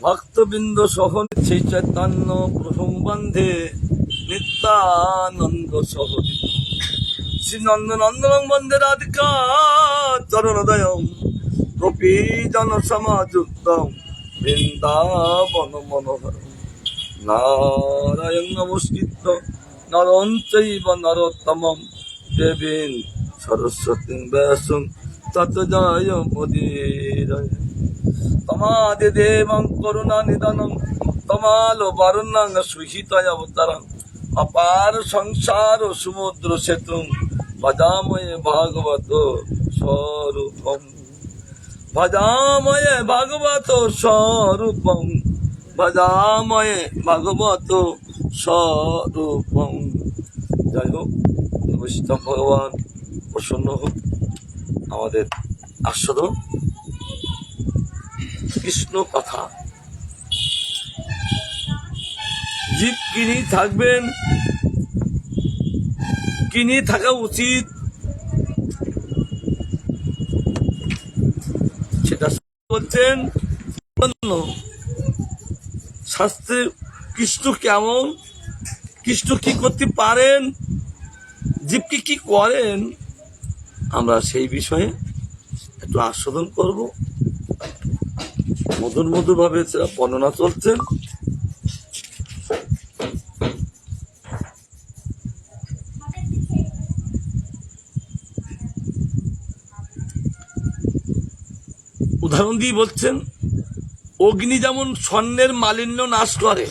ভক্তবৃন্দ সহ শ্রী চৈতন্য প্রথম বন্ধে নিত্যানন্দ সহ শ্রী নন্দনন্দন বন্দে রাধিকা চরণোদয়ম গোপী জন সমাযুক্তম বৃন্দাবন মনোহর নারায়ণ নমস্কৃত্য নরং চৈব নরোত্তমম দেবীং সরস্বতীং ব্যাসং তত জয় মুদীরয়ে তমাদি দেবং করুণা নিদানং তমালো বর্ণং সুহিতয় অবতারং অপার সংসার সমুদ্র সেতুং ভজাময়ে ভাগবত স্বরূপম ভজাময়ে ভাগবত স্বরূপম ভজাময়ে ভাগবত স্বরূপম। যাই হোক, বৈষ্ণব ভগবান প্রসন্ন হোক, আমাদের আস্বাদ কৃষ্ণ কথা। জীব কিনি থাকবেন, কিনি থাকা উচিত, সেটা বলছেন শাস্ত্রে। কৃষ্ণ কেমন, কৃষ্ণ কি করতে পারেন, জীবকে কি করেন, আমরা সেই বিষয়ে একটু আস্বাদন করব। মধুর মধুর ভাবে সেটা বর্ণনা চলছেন। উদাহরণ দিয়ে বলছেন, অগ্নি যেমন স্বর্ণের মালিন্য নাশ করে,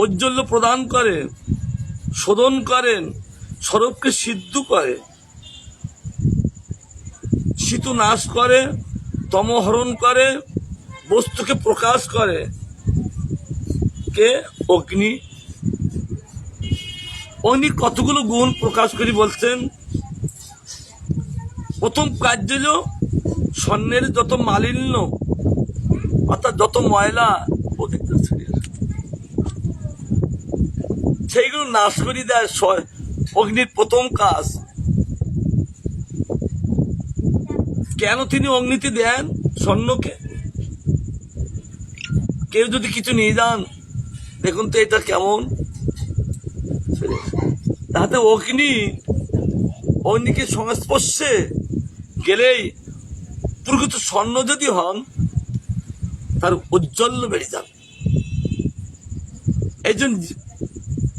ঔজ্জ্বল্য প্রদান করে, শোধন করেন, স্বরূপকে সিদ্ধ করে, শীতু নাশ করে, তমহরণ করে, বস্তুকে প্রকাশ করে, কে? অগ্নি। অগ্নি কতগুলো গুণ প্রকাশ করে বলছেন। প্রথম কাজ হল স্বর্ণের যত মালিন্য অর্থাৎ যত ময়লা সেইগুলো নাশ করে দেয় অগ্নির প্রথম কাজ। কেন তিনি অগ্নিতে দেন স্বর্ণকে? কেউ যদি কিছু নিয়ে যান, দেখুন তো এটা কেমন, তাতে অগ্নিকে সংস্পর্শে গেলেই প্রকৃত স্বর্ণ যদি হন, তার ঔজ্জ্বল্য বেড়ে যাবে।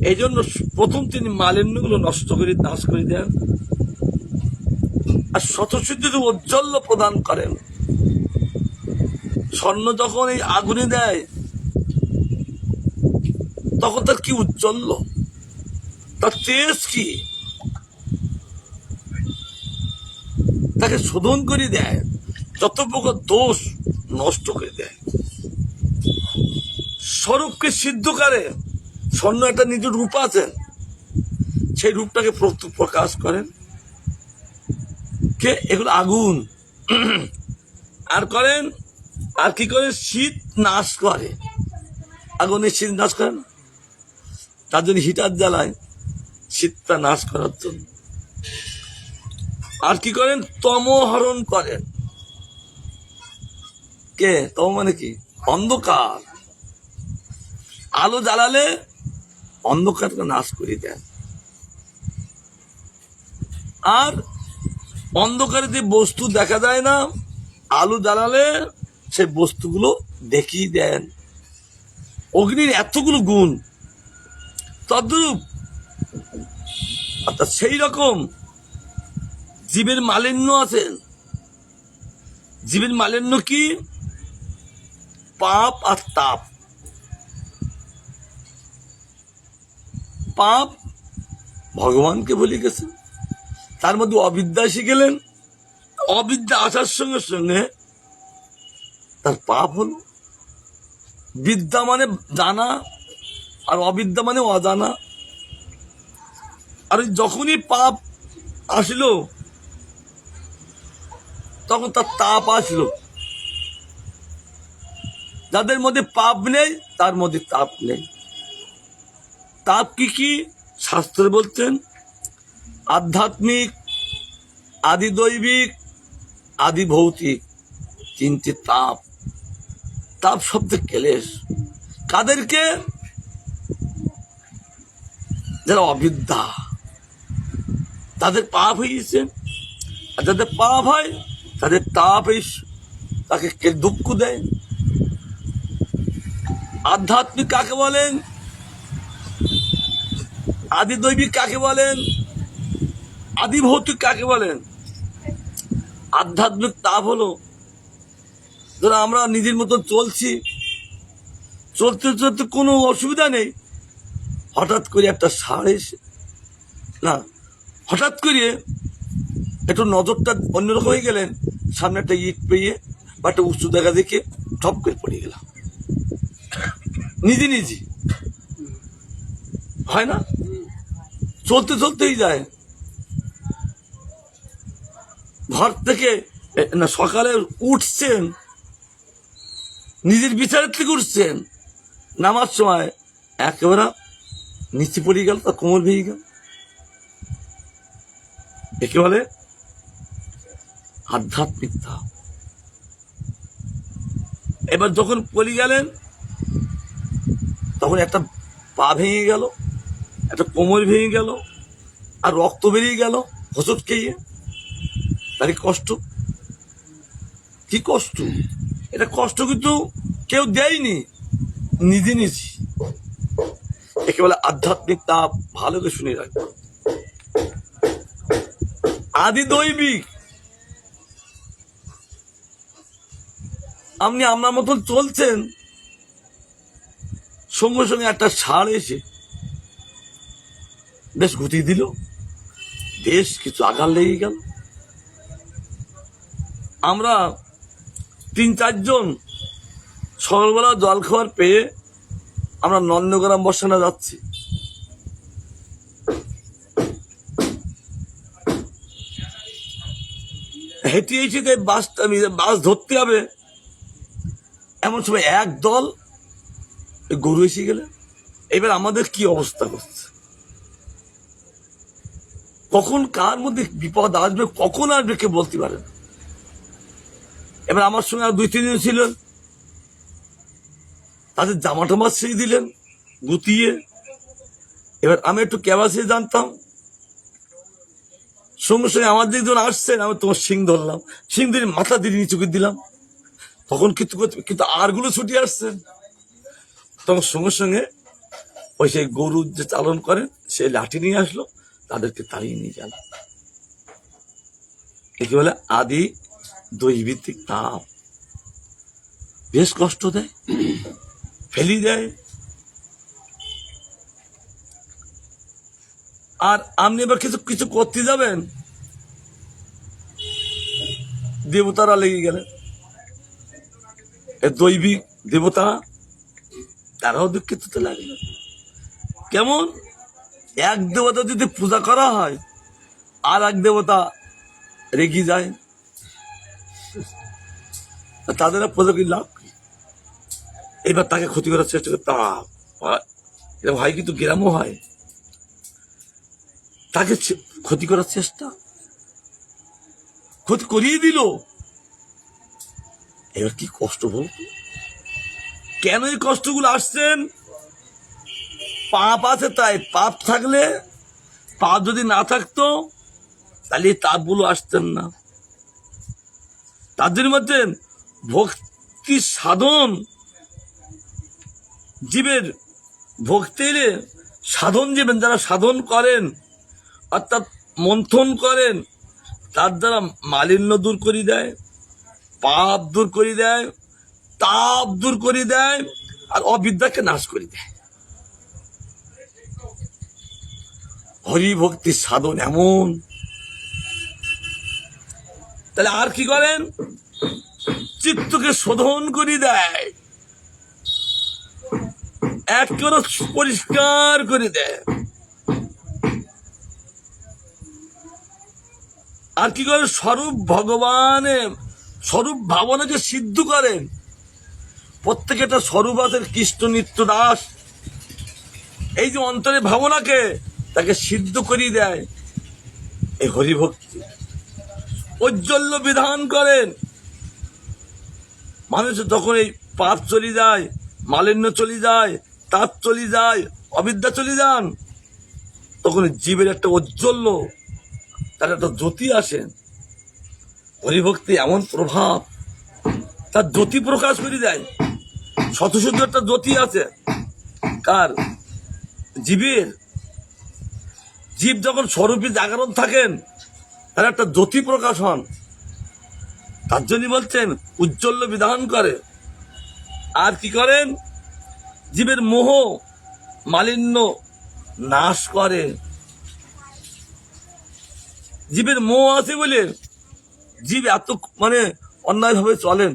এই জন্য প্রথম তিনি মালিন্যগুলো নষ্ট করে নাশ করে দেন, আর স্বতঃসিদ্ধ ঔজ্জ্বল্য প্রদান করেন। স্বর্ণ যখন এই আগুনে দেয়, তখন তার কি উজ্জ্বল্য, তার তেজ কি, তাকে শোধন করে দেয়, যত প্রকার দোষ নষ্ট করে দেয়, স্বরূপকে সিদ্ধ করে। স্বর্ণ একটা নিজের রূপ আছে, সেই রূপটাকে প্রকাশ করেন কে? এগুলো আগুন। আর করেন, আর কি করে? শীত নাশ করে। আগুনের শীত নাশ করেন, তার জন্য হিটার জ্বালায় শীতটা নাশ করার জন্য। আর কি করেন? তমহরণ করেন। কে? তম মানে কি? অন্ধকার। আলো জ্বালালে অন্ধকারকে নাশ করে দেন। আর অন্ধকারে যে বস্তু দেখা যায় না, আলো জ্বালালে সেই বস্তুগুলো দেখিয়ে দেন। অগ্নির এতগুলো গুণ তদ্রূপ, অর্থাৎ সেই রকম জীবের মালিন্য আছেন। জীবের মালিন্য কি? পাপ আর তাপ। পাপ ভগবানকে বলে গেছেন, তার মধ্যে অবিদ্যা এসে গেলেন। অবিদ্যা আসার সঙ্গে সঙ্গে তার পাপ হলো। বিদ্যা মানে জানা, আর অবিদ্যা মানে অজানা। আর যখনই পাপ আসলো, তখন তার তাপ আসলো। যাদের মধ্যে পাপ নেই, তার মধ্যে তাপ নেই। তাপ কি কি? শাস্ত্রে বলছেন আধ্যাত্মিক, আদি দৈবিক, আদি ভৌতিক, তিনটি তাপ। তাপ শব্দে ক্লেশ। কাদেরকে? যারা অবিদ্যা, তাদের পাপ হয়েছে। আর যাদের পাপ হয় তাদের তাপ তাকে দুঃখ দেয়। আধ্যাত্মিক কাকে বলেন? আদি দৈবিক কাকে বলেন? আদি ভৌতিক কাকে বলেন? আধ্যাত্মিক তাপ হলো ধরো আমরা নিজের মতো চলছি, চলতে চলতে কোনো অসুবিধা নেই, হঠাৎ করে একটা ষাঁড় এসে না, হঠাৎ করে একটু নজরটা অন্যরকম হয়ে গেলেন, সামনে একটা ইট পেয়ে বা একটা উঁচু জায়গা দেখে ঠপ করে পড়ে গেলাম, নিজে নিজে হয় না? চলতে চলতেই যায়। ঘর থেকে না সকালে উঠছেন, নিজের বিচারের থেকে উঠছেন, নামার সময় একেবারে নিচে পড়ে গেল, তার কোমর ভেঙে গেল। একে বলে আধ্যাত্মিক তাপ। এবার যখন পড়ে গেলেন তখন একটা পা ভেঙে গেল, একটা কোমর ভেঙে গেল, আর রক্ত বেরিয়ে গেল হোঁচট খেয়ে। তারই কষ্ট, কি কষ্ট! এটা কষ্ট কিন্তু কেউ দেয়নি, নিজে নিজে। একে বলে আধ্যাত্মিক তাপ। ভালো করে শুনে রাখবে। আদি দৈবিক, আপনি আপনার মতন চলছেন, সঙ্গে সঙ্গে একটা ষাঁড় এসে বেশ গুটিয়ে দিল, বেশ কিছু আঘাত লেগে গেল। আমরা ৩-৪ জন সকালবেলা জল খাওয়ার পেয়ে আমরা নন্দগ্রাম বসানো যাচ্ছি। হেঁটে এসে বাস ধরতে হবে, এমন সময় এক দল গরু এসে গেলে এবার আমাদের কি অবস্থা করছে? কখন কার মধ্যে বিপদ আসবে, কখন আসবে কে বলতে পারে না। এবার আমার সঙ্গে আর 2-3 জন ছিলেন, তাদের জামা টামা ছেড়ে দিলেন গুতিয়ে। এবার আমি একটু ক্যাবাসে জানতাম, সঙ্গে সঙ্গে আমার দিকে যখন আসছেন, আমি তোমার শিং ধরলাম, শিং ধরে মাথা দিয়ে নিচু করে দিলাম। তখন কিন্তু আরগুলো ছুটে আসছেন, তখন সঙ্গে সঙ্গে ওই সেই গরু যে চালন করেন সে লাঠি নিয়ে আসলো, তাদেরকে তাড়িয়ে নিয়ে গেল। একে বলে আদি দৈবিক তাপ। বেশ কষ্ট দেয়, ফেলি দেয়। আর আপনি এবার কিছু কিছু করতে যাবেন, দেবতারা লেগে গেলেন। দৈবিক দেবতা তারাও দুঃখিত লাগলো। কেমন? এক দেবতা যদি পূজা করা হয় আর এক দেবতা রেগে যায়, তাদের পূজা কি লাভ? এবার তাকে ক্ষতি করার চেষ্টা করতে হয়, কিন্তু গ্রামও হয়, তাকে ক্ষতি করার চেষ্টা, ক্ষতি করিয়ে দিল। এবার কি কষ্ট বলতো? কেন এই কষ্টগুলো আসছেন? পাপ আছে তাই। পাপ থাকলে, পাপ যদি না থাকতো তাহলে এই তাপগুলো আসতেন না। তাদের মধ্যে ভক্তি সাধন, জীবের ভক্তির সাধন জীবেন যারা সাধন করেন, অর্থাৎ মন্থন করেন, তার দ্বারা মালিন্য দূর করে দেয়, পাপ দূর করে দেয়, তাপ দূর করে দেয়, আর অবিদ্যাকে নাশ করে দেয়। হরি ভক্তির সাধন এমন। তাহলে আর কি করেন? চিত্তকে শোধন করে দেয়, একেবারে পরিষ্কার করে দেয়। আর কি করেন? স্বরূপ ভগবানের স্বরূপ ভাবনাকে সিদ্ধ করেন। প্রত্যেকে একটা স্বরূপ আছে, কৃষ্ণ নিত্য দাস। এই যে অন্তরে ভাবনাকে তাকে সিদ্ধ করিয়ে দেয় এই হরিভক্তি। ঔজ্জ্বল্য বিধান করেন। মানুষ যখন এই পাপ চলে যায়, মালিন্য চলে যায়, তাপ চলে যায়, অবিদ্যা চলে যান, তখন জীবের একটা ঔজ্জ্বল্য, তার একটা জ্যোতি আসে। হরিভক্তি এমন প্রভাব, তার জ্যোতি প্রকাশ করে দেয়। শতশুদ্ধ একটা জ্যোতি আছে কার? জীবের। জীব যখন স্বরূপে জাগরণ থাকেন, তার একটা জ্যোতি প্রকাশ হন। তার জন্য বলছেন উজ্জ্বল্য বিধান করে। আর কি করেন? জীবের মোহ মালিন্য নাশ করে। জীবের মোহ আছে বলে জীব এত অন্যায় ভাবে চলেন।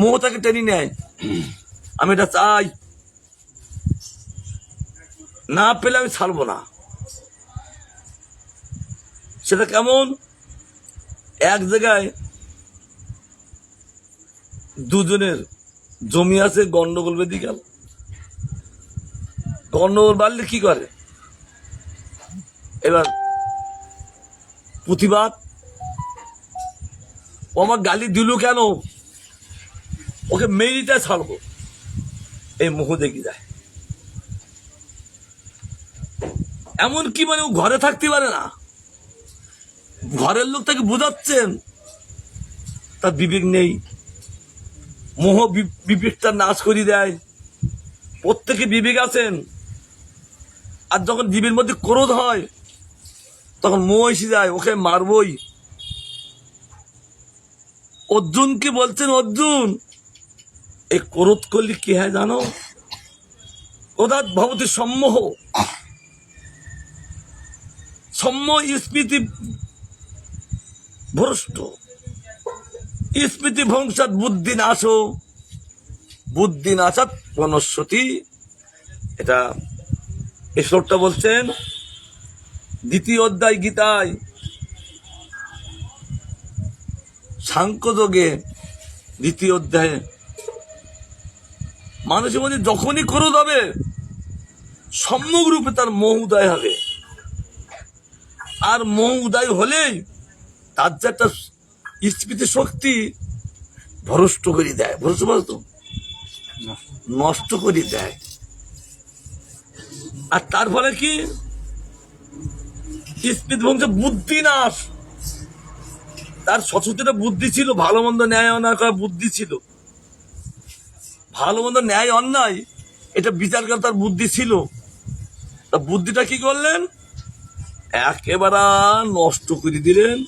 মোহ তাকে টেনে নেয়, আমি এটা চাই, না পেলে আমি ছাড়বো না। সেটা কেমন? এক জায়গায় দুজনের জমি আছে, গন্ডগোল বেঁধে গেল। গন্ডগোল বাড়লে কি করে? এবার প্রতিবাদ, ও আমার গালি দিল কেন, ওকে মেরিটা ছাড়বো, এই মোহ দেখি যায়। এমনকি ও ঘরে থাকতে পারে না, ঘরের লোক তাকে বোঝাচ্ছেন, তার বিবেক নেই। মোহ বিবেকটা নাশ করে দেয়। প্রত্যেকে বিবেক আছেন, আর যখন জীবের মধ্যে ক্রোধ হয়, তখন মোহ এসে যায়, ওকে মারবই। অর্জুনকে বলছেন, অর্জুন এই ক্রোধ করলে কি হয় জানো? ক্রোধাৎ ভবতি সম্মোহ, সম্মোহ স্মৃতি ভ্রষ্ট, স্মৃতি ভংসাৎ বুদ্ধি নাশ, বুদ্ধি নাশাৎ বনস্বতী। এটা এই শ্লোকটা বলছেন দ্বিতীয় অধ্যায় গীতায়, সাংখ্যযোগে দ্বিতীয় অধ্যায়ে। মানুষের মধ্যে যখনই ক্রোধ হবে, সম্যক রূপে তার মোহ উদয় হবে। আর মোহ উদয় হলেই তার যে একটা স্মৃতি শক্তি ভ্রষ্ট করে দেয়, ভ্রষ্ট বলতো নষ্ট করে দেয়। আর তার ফলে কি? স্মৃতি ভংস, বুদ্ধি নাশ। তার সচেতনতা বুদ্ধি ছিল, ভালো মন্দ ন্যায় অন্যায় করার বুদ্ধি ছিল। ভালো মন্দ ন্যায় অন্যায় এটা বিচার করার তার বুদ্ধি ছিল। তা বুদ্ধিটা কি করলেন? একেবারে নষ্ট করে দিলেন।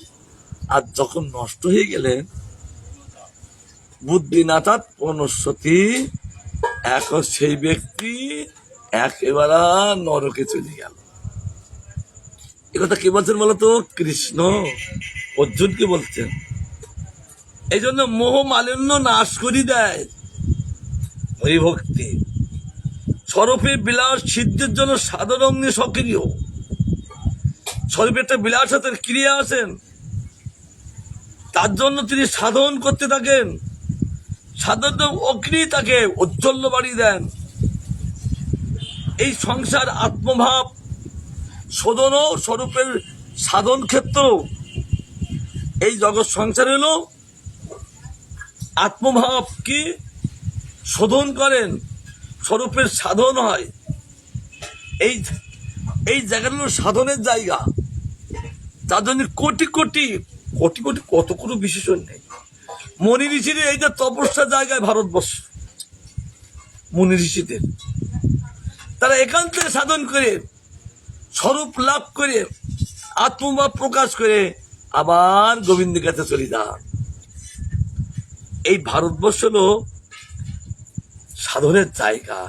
আর যখন নষ্ট হয়ে গেলেন, বুদ্ধি নাথাত বনস্বতী, এখন সেই ব্যক্তি একেবারে নরকে চলে গেল। এ কথা কে বলছেন বলতো? কৃষ্ণ অর্জুনকে বলছেন। এই জন্য মোহ মালিন্য নাশ করে দেয় হরিভক্তি। স্বরূপে বিলাস সিদ্ধির জন্য সাধন অগ্নি সক্রিয়। স্বরূপে একটা বিলাসের ক্রিয়া আছেন, তার জন্য তিনি সাধন করতে থাকেন। সাধন অগ্নি তাকে ঔজ্জ্বল্য বাড়িয়ে দেন। এই সংসার আত্মভাব শোধন স্বরূপের সাধন ক্ষেত্র। এই জগৎ সংসার হলো আত্মভাব কি শোধন করেন, স্বরূপের সাধন হয়। এই এই জায়গাটা হলো সাধনের জায়গা। তার জন্য কোটি কোটি কোটি কোটি কত কোনো বিশেষণ নেই। মনি ঋষিদের এইটা তপস্যার জায়গায় ভারতবর্ষ। মুনি ঋষিদের তারা এখান থেকে সাধন করে, স্বরূপ লাভ করে, আত্মভাব প্রকাশ করে আবার গোবিন্দের কাছে চলে যান। এই ভারতবর্ষ হলো সাধনের জায়গা।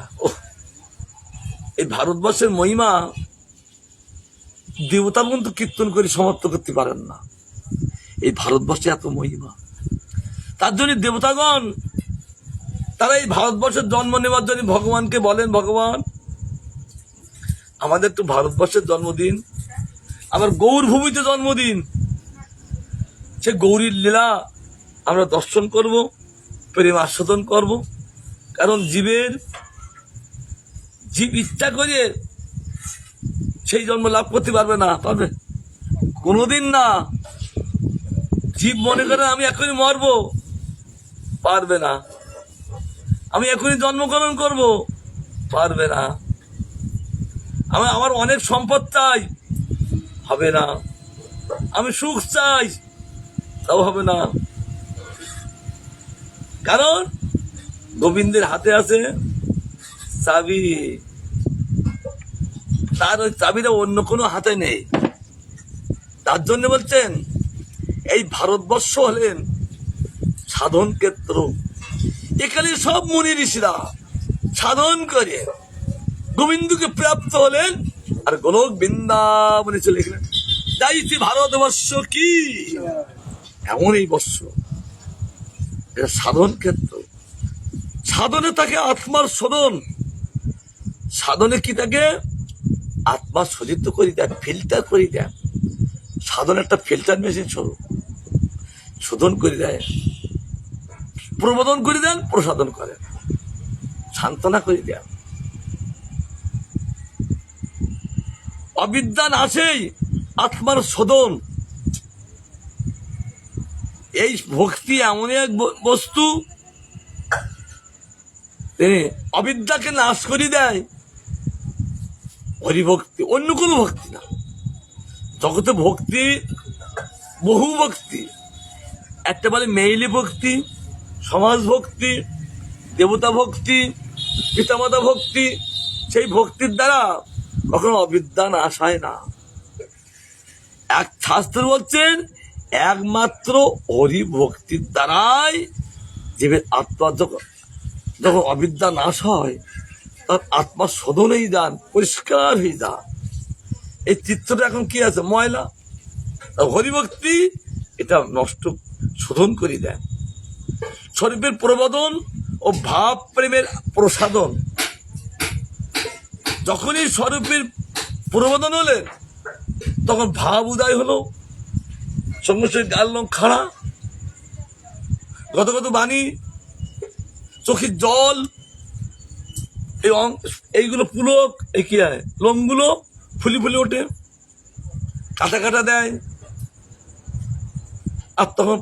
এই ভারতবর্ষের মহিমা দেবতা কিন্তু কীর্তন করে সমাপ্ত করতে পারেন না। এই ভারতবর্ষে এত মহিমা। তার জন্য দেবতাগণ তারা এই ভারতবর্ষের জন্ম নেওয়ার জন্য ভগবানকে বলেন, ভগবান আমাদের তো ভারতবর্ষের জন্মদিন, আমার গৌর ভূমিতে জন্মদিন। সে গৌরীর লীলা আমরা দর্শন করব, প্রেম আস্বাদন করব। কারণ জীব ইচ্ছা করে সেই জন্ম লাভ করতে পারবে না, পারবে কোনোদিন না। জীব মনে করে আমি এখনই মরবো, পারবে না। আমি এখনই জন্মগ্রহণ করব, পারবে না। আমার অনেক সম্পদ চাই, হবে না। আমি সুখ চাই, তাও হবে না। কারণ গোবিন্দের হাতে আছে চাবি, তার ওই চাবিটা অন্য কোনো হাতে নেই। তার জন্য বলছেন এই ভারতবর্ষ হলেন সাধন ক্ষেত্র। এখানে সব মুনি ঋষিরা সাধন করে গোবিন্দকে প্রাপ্ত হলেন, আর গোলক বৃন্দাবনে চলে গেলেন। যাইছি ভারতবর্ষ কি এমন এই বর্ষ, এটা সাধন ক্ষেত্র। সাধনে তাকে আত্মার শোধন, সাধনে কি তাকে আত্মা শোধিত করে দেন, ফিল্টার করে দেন। সাধন একটা ফিল্টার মেশিন স্বরূপ, শোধন করে দেয়, প্রবোধন করে দেন, প্রসাদন করেন, সান্ত্বনা করে দেন। অবিদ্যা নাশেই আত্মার শোধন। এই ভক্তি এমন এক বস্তু, তিনি অবিদ্যাকে নাশ করে দেয়। হরিভক্তি, অন্য কোনো ভক্তি না। জগতে ভক্তি বহু ভক্তি, একটা বলে মেইলি ভক্তি, সমাজ ভক্তি, দেবতা ভক্তি, পিতামাতা ভক্তি। সেই ভক্তির দ্বারা কখনো অবিদ্যা নাশ হয় না। এক শাস্ত্র বলছেন একমাত্র হরি ভক্তির দ্বারাই জীবের আত্মা যখন অবিদ্যা নাশ হয়, তার আত্মা শোধনেই যান, পরিষ্কার হয়ে যান। এই চিত্রটা এখন কি আছে, ময়লা। হরিভক্তি এটা নষ্ট, শোধন করে দেন। স্বরূপের প্রবোধন ও ভাব প্রেমের প্রসাদন। যখনই স্বরূপের প্রবোধন হলেন, তখন ভাব উদয় হলো, সঙ্গে সঙ্গে গাল লোম খাড়া, গত বাণী, চোখের জল, এইগুলো পুলক, এই কি হয়, লোমগুলো ফুলি ফুলি ওঠে, কাটা কাটা দেয়। আর তখন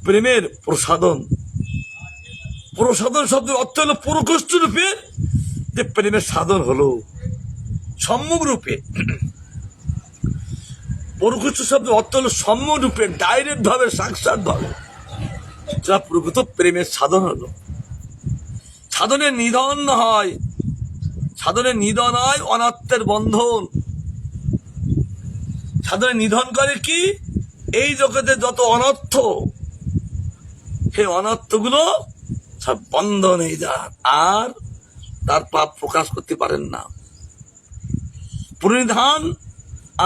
প্রেমের প্রসাদন। প্রসাদন শব্দের অর্থ হলো প্রকোষ্ঠ রূপে যে প্রেমের সাধন হলো, সম্যক রূপে। প্রকোষ্ঠ শব্দের অর্থ হলো সম্যক রূপে, ডাইরেক্ট ভাবে, সাক্ষাৎ ভাবে, যা প্রকৃত প্রেমের সাধন হলো। সাধনের নিধন হয়, সাধনের নিধন হয় অনাত্মের বন্ধন। সাধনের নিধন করে কি, এই জগতে যত অনর্থ, সেই অনর্থগুলো সব বন্ধন হয়ে যান, আর তার পাপ প্রকাশ করতে পারেন না। পরিধান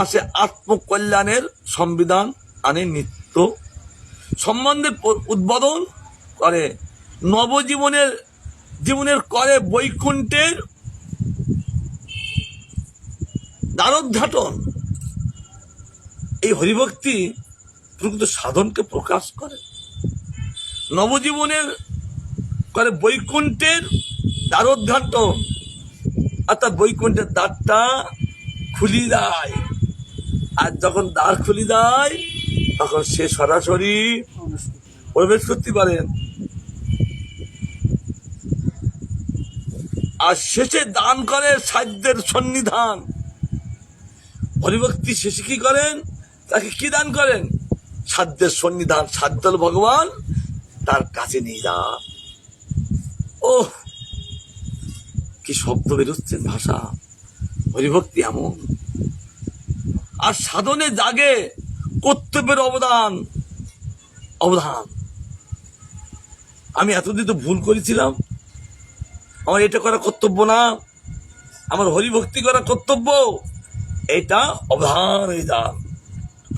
আসে আত্মকল্যাণের সংবিধান, আনে নিত্য সম্বন্ধে উদ্বোধন করে, জীবনের করে বৈকুণ্ঠের দ্বারোদ্ঘাটন। এই হরিভক্তি প্রকৃত সাধনকে প্রকাশ করে, নবজীবনের করে বৈকুণ্ঠের দ্বারোদ্ঘাটন, অর্থাৎ বৈকুণ্ঠের দ্বারটা খুলি দেয়। আর যখন দ্বার খুলি দেয়, তখন সে সরাসরি প্রবেশ করতে পারেন। আর শেষে দান করে সাধ্যের সন্নিধান। হরিভক্তি শেষে কি করেন, তাকে কি দান করেন, সাধ্যের সন্নিধান। সাধ্য ভগবান, তার কাছে নিয়ে যান। ও কি শব্দ বেরোচ্ছে, ভাষা। হরিভক্তি এমন। আর সাধনে জাগে কর্তব্যের অবদান। আমি এতদিন তো ভুল করেছিলাম, আমার এটা করা কর্তব্য না, আমার হরিভক্তি করা কর্তব্য, এটা অবধানই যান,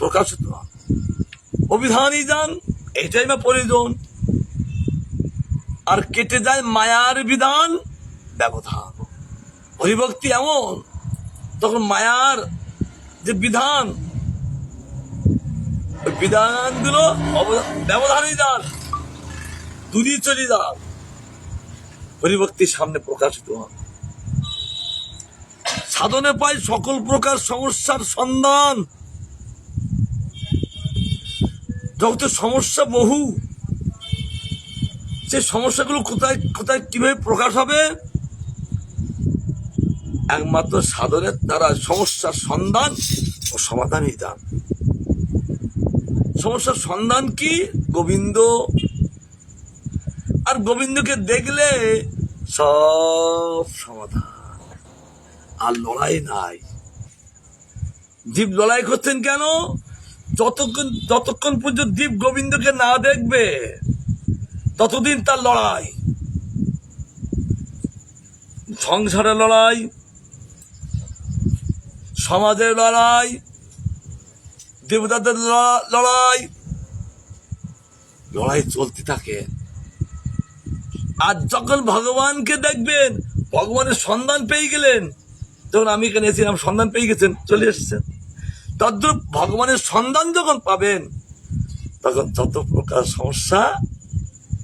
প্রকাশিত অভিধানই যান, এটাই না প্রয়োজন। আর কেটে যায় মায়ার বিধান ব্যবধান। হরিভক্তি এমন, তখন মায়ার যে বিধান, ওই বিধানগুলো ব্যবধানই যান, দূরে চলে যান, হরিভক্তির সামনে প্রকাশিত হন। সাধনে পাই সকল প্রকার সমস্যার সন্ধান। জগতের সমস্যা বহু, সেই সমস্যাগুলো কোথায় কোথায় কিভাবে প্রকাশ হবে? একমাত্র সাধনের দ্বারা সমস্যার সন্ধান ও সমাধানই দান। সমস্যার সন্ধান কি? গোবিন্দ। আর গোবিন্দকে দেখলে সব সমাধান, আর লড়াই নাই। জীব লড়াই করছেন কেন? যতক্ষণ পর্যন্ত জীব গোবিন্দকে না দেখবে ততদিন তার লড়াই। সংসারের লড়াই, সমাজের লড়াই, দেবতাদের লড়াই, লড়াই চলতে থাকে। আর যখন ভগবানকে দেখবেন, ভগবানের সন্ধান পেয়ে গেলেন, যখন আমি এখানে এসেছিলাম সন্ধান পেয়ে গেছেন, চলে এসেছেন, তদ্রূপ ভগবানের সন্ধান যখন পাবেন তখন যত প্রকার সমস্যা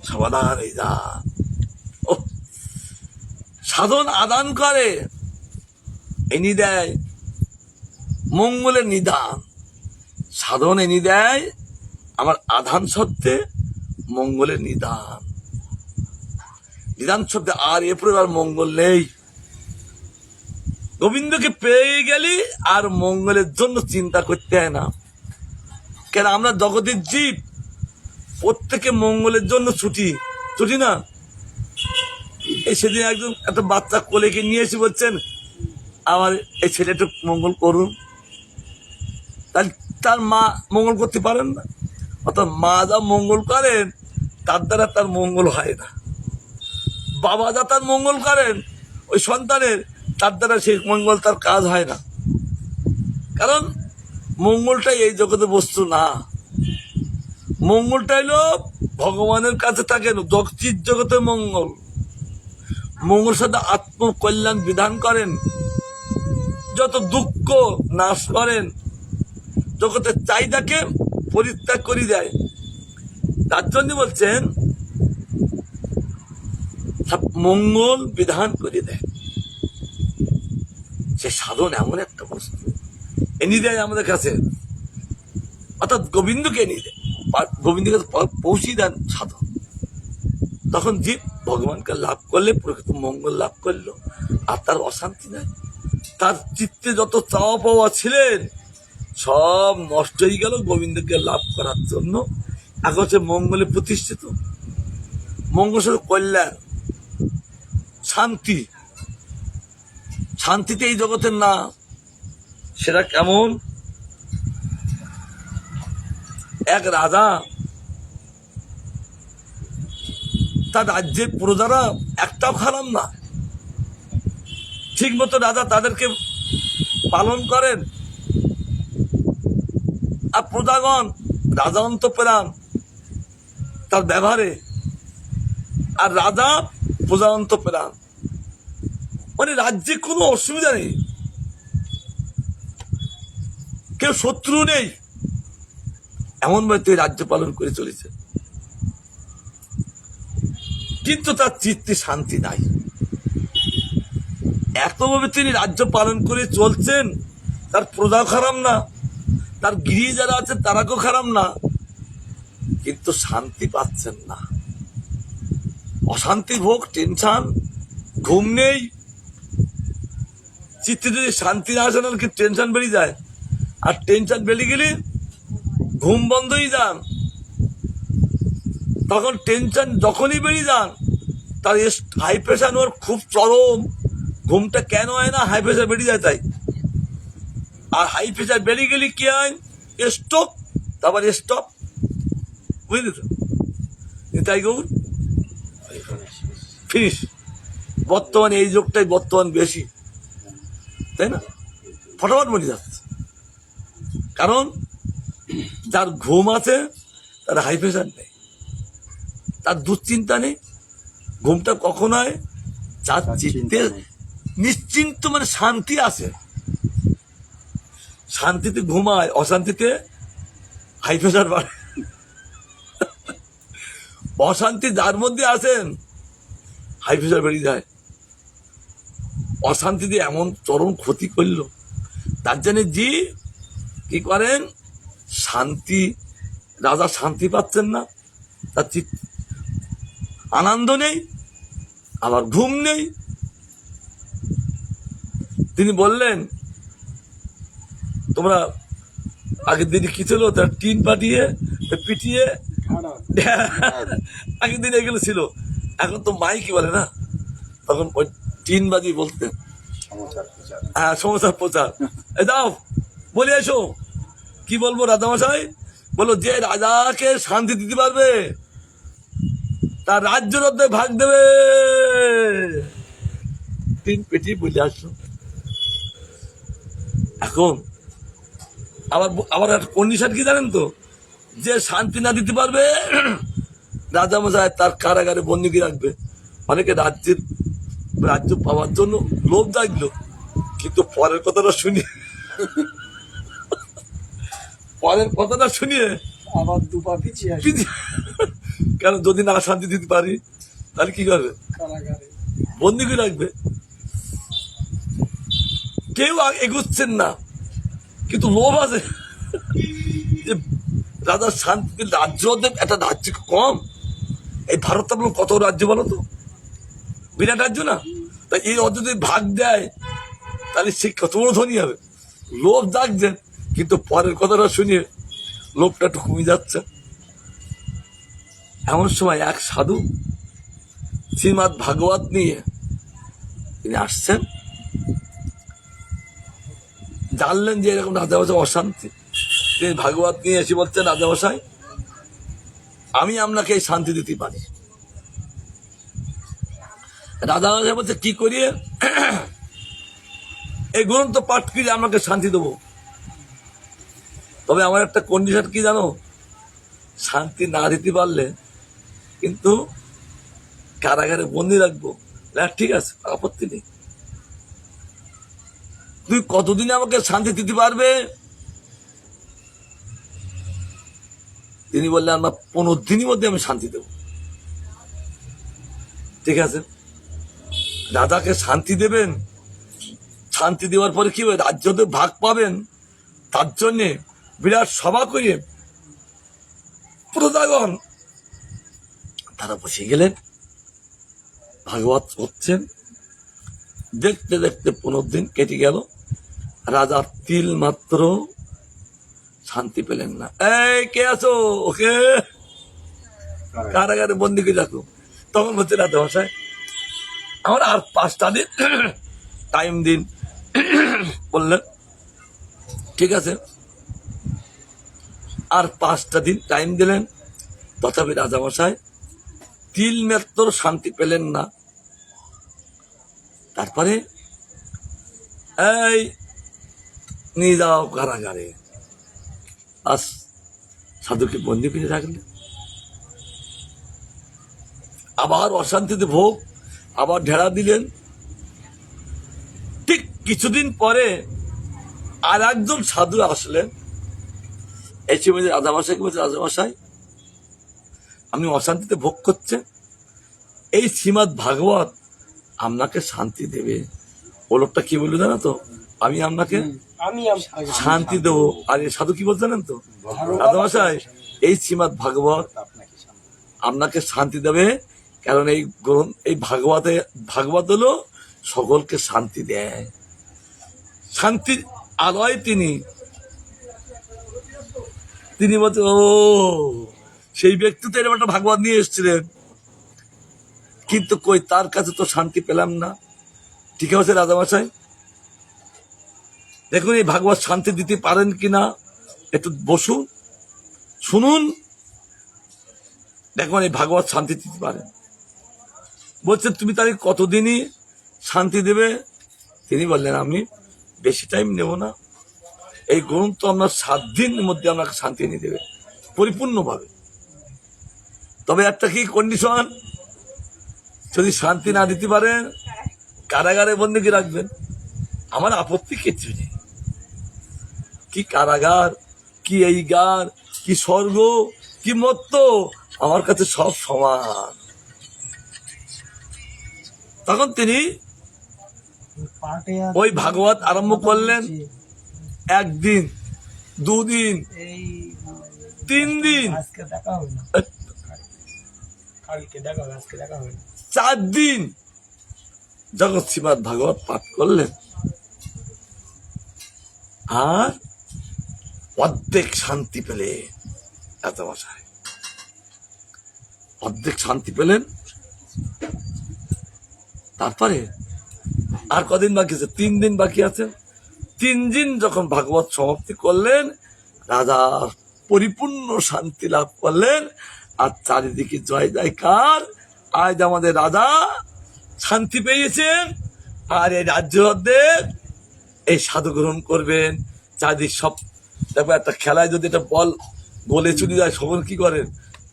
সমাধান হয়ে যায়। সাধন আদান করে, এনে দেয় মঙ্গলের নিদান। সাধন এনে দেয় আমার আধান সত্ত্বে মঙ্গলের নিদান। নিদান শব্দে আর এরপরে আর মঙ্গল নেই। গোবিন্দকে পেয়ে গেলি আর মঙ্গলের জন্য চিন্তা করতে হয় না। কেন? আমরা জগতের জীব, প্রত্যেকে মঙ্গলের জন্য ছুটি না। এই সেদিন একজন একটা বাচ্চা কোলেকে নিয়ে এসে বলছেন, আমার এই ছেলেটা মঙ্গল করুন। তার মা মঙ্গল করতে পারেন না। অর্থাৎ মা যা মঙ্গল করেন তার দ্বারা তার মঙ্গল হয় না। বাবা যা তার মঙ্গল করেন ওই সন্তানের, তার দ্বারা সেই মঙ্গল তার কাজ হয় না। কারণ মঙ্গলটাই এই জগতে বস্তু না। মঙ্গলটা হলো ভগবানের কাছে থাকেন চিৎ জগতের মঙ্গল। মঙ্গল সাথে আত্মকল্যাণ বিধান করেন, যত দুঃখ নাশ করেন, জগতের চাহিদাকে পরিত্যাগ করে দেয়। তার জন্য বলছেন মঙ্গল বিধান করে দেয়। সে সাধন এমন একটা বস্তু এনে দেয় আমাদের কাছে, অর্থাৎ গোবিন্দকে এনে দেয়, গোবিন্দকে পৌঁছে দেন সাধন। তখন জীব ভগবানকে লাভ করলে প্রকৃত মঙ্গল লাভ করলো, আর তার অশান্তি নাই। তার চিত্তে যত চাওয়া পাওয়া ছিলেন সব নষ্ট হয়ে গেল গোবিন্দকে লাভ করার জন্য। এখন সে মঙ্গলে প্রতিষ্ঠিত। মঙ্গল শুধু কল্যাণ, শান্তি। শান্তিতে এই জগতের না। সেটা কেমন? এক রাজা, তার রাজ্যের প্রজারা একটাও খারাপ না, ঠিক মতো রাজা তাদেরকে পালন করেন। আর প্রজাগণ রাজা অন্তঃপ্রাণ তার ব্যবহারে, আর রাজা প্রজা অন্তঃপ্রাণ। মানে রাজ্যে কোনো অসুবিধা নেই, কেউ শত্রু নেই, এমন ভাবে রাজ্য পালন করে চলেছে। কিন্তু তার চিত্তে শান্তি নাই। এতভাবে তিনি রাজ্য পালন করে চলছেন, তার প্রজা খারাপ না, তার গৃহে যারা আছে তারাকেও খারাপ না, কিন্তু শান্তি পাচ্ছেন না। অশান্তি ভোগ, টেনশন, ঘুম নেই। চিত্তে যদি শান্তি না আসে না, কি টেনশন বেড়ে যায়। আর টেনশন বেড়ে গেলে ঘুম বন্ধ হয়ে যান। তখন টেনশন যখনই বেড়ে যান, তার হাই প্রেশার ওর খুব চরম। ঘুমটা কেন হয় না? হাই প্রেশার বেড়ে যায় তাই। আর হাই প্রেশার বেড়ে গেলে কি হয়? স্ট্রোক, তারপর স্টপ। বুঝলি তো? তাই গৌর ফিনিশ। বর্তমানে এই যোগটাই বর্তমান বেশি, তাই না? ফটাফট মরে যাচ্ছে। কারণ যার ঘুম আছে তার হাই প্রেশার নেই, তার দুশ্চিন্তা নেই। ঘুমটা কখন হয়? যার চিত্তে নিশ্চিন্ত, মানে শান্তি আছে, শান্তিতে ঘুমায়, অশান্তিতে হাই প্রেশার বাড়ে। অশান্তি যার মধ্যে আছেন হাই প্রেশার বেড়ে যায়। অশান্তিতে এমন চরম ক্ষতি করলো, তার জন্য জি কি করেন? শান্তি, রাজা শান্তি পাচ্ছেন না, তার আনন্দ নেই, আবার ঘুম নেই। তিনি বললেন, তোমরা আগের দিন কি ছিল, তার টিন পাঠিয়ে পিটিয়ে আগের দিন এগুলো ছিল, এখন তো মাইকি বলে না, তখন ওই টিন বাজি বলতেন। হ্যাঁ, সমাচার প্রচার। এই দাও বলে এসো, কি বলবো রাজামশাই? বলো, যে রাজাকে শান্তি দিতে পারবে তার রাজ্যের মধ্যে ভাগ দেবে। তিন পেটি বলে আসলো। এখন আবার আবার একটা কন্ডিশন কি জানেন তো, যে শান্তি না দিতে পারবে রাজামশাই তার কারাগারে বন্দী রাখবে। অনেকে রাজ্য পাওয়ার জন্য লোভ জাগলো, কিন্তু পরের কথাটা শুনিয়ে আবার দুপা পিছিয়ে আসে কেন, যদি না শান্তি দিতে পারি তাহলে কি করবে? কারাগারে বন্দী করে রাখবে। কেউ এগুচ্ছেন না, কিন্তু লোভ আছে যে রাজার শান্তি। রাজ্য একটা রাজ্য কম, এই ভারতটা বলো কত রাজ্য বলো তো, বিরাট রাজ্য না? তাই এই রাজ্য যদি ভাগ দেয় তাহলে সে কত বড় ধনী হবে। লোভ জাগছে, কিন্তু পরের কথাটা শুনিয়ে লোভটা একটু কমে যাচ্ছে। এমন সময় এক সাধু শ্রীমদ্ ভাগবত নিয়ে তিনি আসছেন। জানলেন যে এরকম রাজামশাই অশান্তি, তিনি ভাগবত নিয়ে এসে বলছেন, রাজামশাই আমি আপনাকে এই শান্তি দিতে পারি। রাজামশাই বলছে, কি করিয়ে? এই গ্রন্থ পাঠ করে আমাকে শান্তি দেবো, তবে আমার একটা কন্ডিশন কি জানো, শান্তি না দিতে পারলে কিন্তু কারাগারে বন্দি রাখবো। ঠিক আছে, আপত্তি নেই, তুই কতদিনে আমাকে শান্তি দিতে পারবে? তিনি বললেন, আমরা 15 দিনের মধ্যে আমি শান্তি দেব। ঠিক আছে, রাজাকে শান্তি দেবেন, শান্তি দেওয়ার পরে কি হবে, রাজ্যতে ভাগ পাবেন, তার জন্য বিরাট সভা করে প্রজাগণ তারা বসে গেলেন, ভাগবত হচ্ছেন। দেখতে দেখতে 15 দিন কেটে গেল, রাজা তিল মাত্র শান্তি পেলেন না। এই কে আছো? ওকে কারাগারে বন্দি করে রাখো। তখন বলছে, রাজামশাই আমার আর 5টা দিন টাইম দিন। বললেন, ঠিক আছে, আর 5টা দিন টাইম দিলেন। তথাপি রাজামশাই তিল মাত্র শান্তি পেলেন না। তারপরে এই নিয়ে যাও কারাগারে। আজ সাধুকে বন্দি করে রাখলেন। আবার অশান্তিতে ভোগ, আবার ঢেড়া দিলেন। ঠিক কিছুদিন পরে আর একজন সাধু আসলেন, এসে বলছে রাজামশাইকে, বলছে, রাজামশাই আপনি অশান্তিতে ভোগ করছেন, এই শ্রীমদ্ ভাগবত আপনাকে শান্তি দেবে। ও লোকটা কি বললো জানো তো, আমি আপনাকে শান্তি দেবো। আর এই সাধু কি বলছে জানেন তো, রাজামশাই এই শ্রীমদ্ ভাগবত আপনাকে শান্তি দেবে, কারণ এই ভাগবত হলো সকলকে শান্তি দেয়, শান্তির আলয় তিনি বলতে, ও সেই ব্যক্তি তো এরকম একটা ভাগবত নিয়ে এসেছিলেন, কিন্তু কই তার কাছে তো শান্তি পেলাম না। ঠিক আছে রাজামশাই, দেখুন এই ভাগবত শান্তি দিতে পারেন কিনা, একটু বসুন শুনুন, দেখুন এই ভাগবত শান্তি দিতে পারেন। বলছেন, তুমি তাহলে কতদিনই শান্তি দেবে? তিনি বললেন, আমি বেশি টাইম নেব না, এই গ্রন্থ আপনার 7 দিনের মধ্যে আপনাকে শান্তি এনে দেবে পরিপূর্ণভাবে। তবে একটা কি কন্ডিশন, যদি শান্তি না দিতে পারেন কারাগারে বন্দী করে রাখবেন। আমার আপত্তি কিছু নেই, কি কারাগার, কি এই গার, কি স্বর্গ, কি মত্ত, আমার কাছে সব সমান। তখন তিনি ওই ভাগবত আরম্ভ করলেন। 1 দিন, 2 দিন, 3 দিন, কালকে দেখা হবে, আজকে দেখা হবে না। 4 দিন যখন শ্রীমদ ভাগবত পাঠ করলেন আর অর্ধেক শান্তি পেলে রাজামশাই, অর্ধেক শান্তি পেলেন। তারপরে আর কদিন বাকি আছে? 3 দিন বাকি আছে। 3 দিন যখন ভাগবত সমাপ্তি করলেন, রাজা পরিপূর্ণ শান্তি লাভ করলেন। আর চারিদিকে জয় জয়কার, আজ আমাদের রাজা শান্তি পেয়েছেন। আর এই রাজ্য অর্ধেক এই সাধু গ্রহণ করবেন। চারিদিক সব দেখো, একটা খেলায় যদি একটা বল গোলে চলে যায়, সকল কি করেন?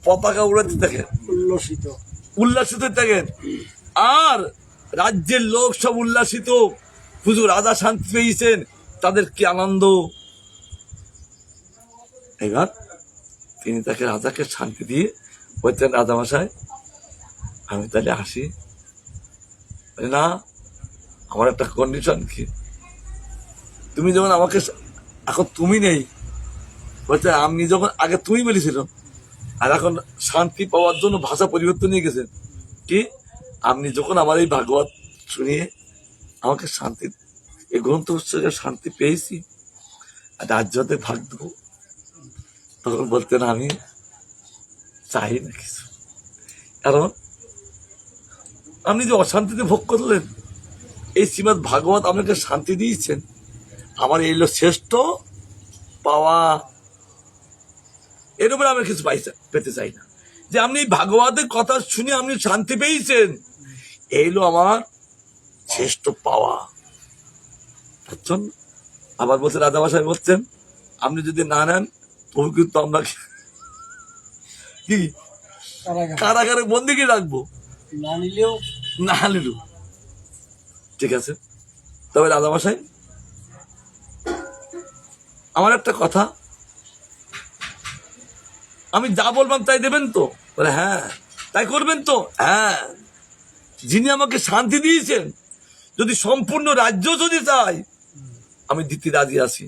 পতাকা উড়াতে থাকেন, উল্লসিত। উল্লাসিত থাকেন। আর রাজ্যের লোক সব উল্লাসিত, হুজুর রাজা শান্তি পেয়েছেন, তাদের কি আনন্দ। এবার তিনি তাকে রাজাকে শান্তি দিয়ে বলছেন, রাজামশাই আমি তাহলে আসি। বলে, না, আমার একটা কন্ডিশন কি, তুমি যখন আমাকে, এখন তুমি নেই, বলছে আমি যখন আগে তুমি বলেছিল, আর এখন শান্তি পাওয়ার জন্য ভাষা পরিবর্তন নিয়ে গেছেন কি, আপনি যখন আমার এই ভাগবত শুনিয়ে আমাকে শান্তি, এই গ্রন্থ উৎসর্গে শান্তি পেয়েছি, আর রাজ্যতে ভাগ দেবো, তখন বলতেন আমি চাই না কিছু, কারণ আপনি যে অশান্তিতে ভোগ করলেন, এই শ্রীমদ ভাগবত আপনাকে শান্তি দিয়েছেন, আমার এই হলো শ্রেষ্ঠ পাওয়া। এর উপরে আমি কিছু পেতে চাই না, যে আপনি ভাগবতের কথা শুনে আপনি শান্তি পেয়েছেন, এই হলো আমার শ্রেষ্ঠ পাওয়া। তার জন্য আবার বলছে, রাজামশাই বলছেন আপনি যদি না নেন তবু কিন্তু আমরা কি কারাগারে বন্দিকে রাখবো, না নিলেও না নিলেও। ঠিক আছে, তবে রাজামশাই আমার একটা কথা, আমি যা বললাম তাই দেবেন তো? বলে হ্যাঁ। তাই করবেন তো? হ্যাঁ। যিনি আমাকে শান্তি দিয়েছেন, যদি সম্পূর্ণ রাজ্য যদি চাই, আমি দিতে রাজি আছি।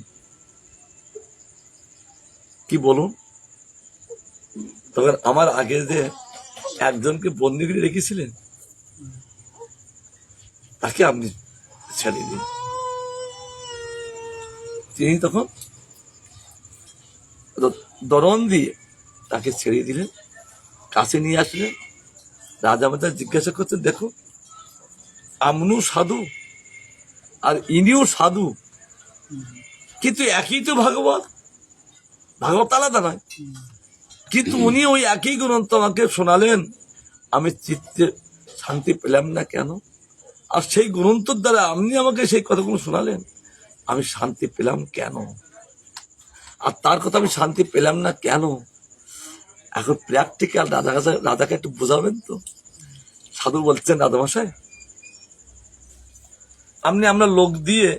কি বলুন? তখন আমার আগে যে একজনকে বন্দি করে রেখেছিলেন, তাকে আপনি ছেড়ে দিন। তিনি তখন দরন দিয়ে তাকে ছেড়ে দিলেন, কাছে নিয়ে আসলেন। রাজা মাতা জিজ্ঞাসা করছেন, দেখো আমনু সাধু আর ইনিও সাধু, কিন্তু একই তো ভাগবত, ভাগবত আলাদা নয়, কিন্তু উনি ওই একই গ্রন্থ আমাকে শোনালেন, আমি চিত্তে শান্তি পেলাম না কেন? আর সেই গ্রন্থের দ্বারা আপনি আমাকে সেই কথাগুলো শোনালেন, আমি শান্তি পেলাম কেন? আর তার কথা আমি শান্তি পেলাম না কেন? এখন প্র্যাকটিক্যাল রাজাকে একটু বোঝাবেন তো। সাধু বলছেন, রাজামশাই আপনি আমরা লোক দিয়ে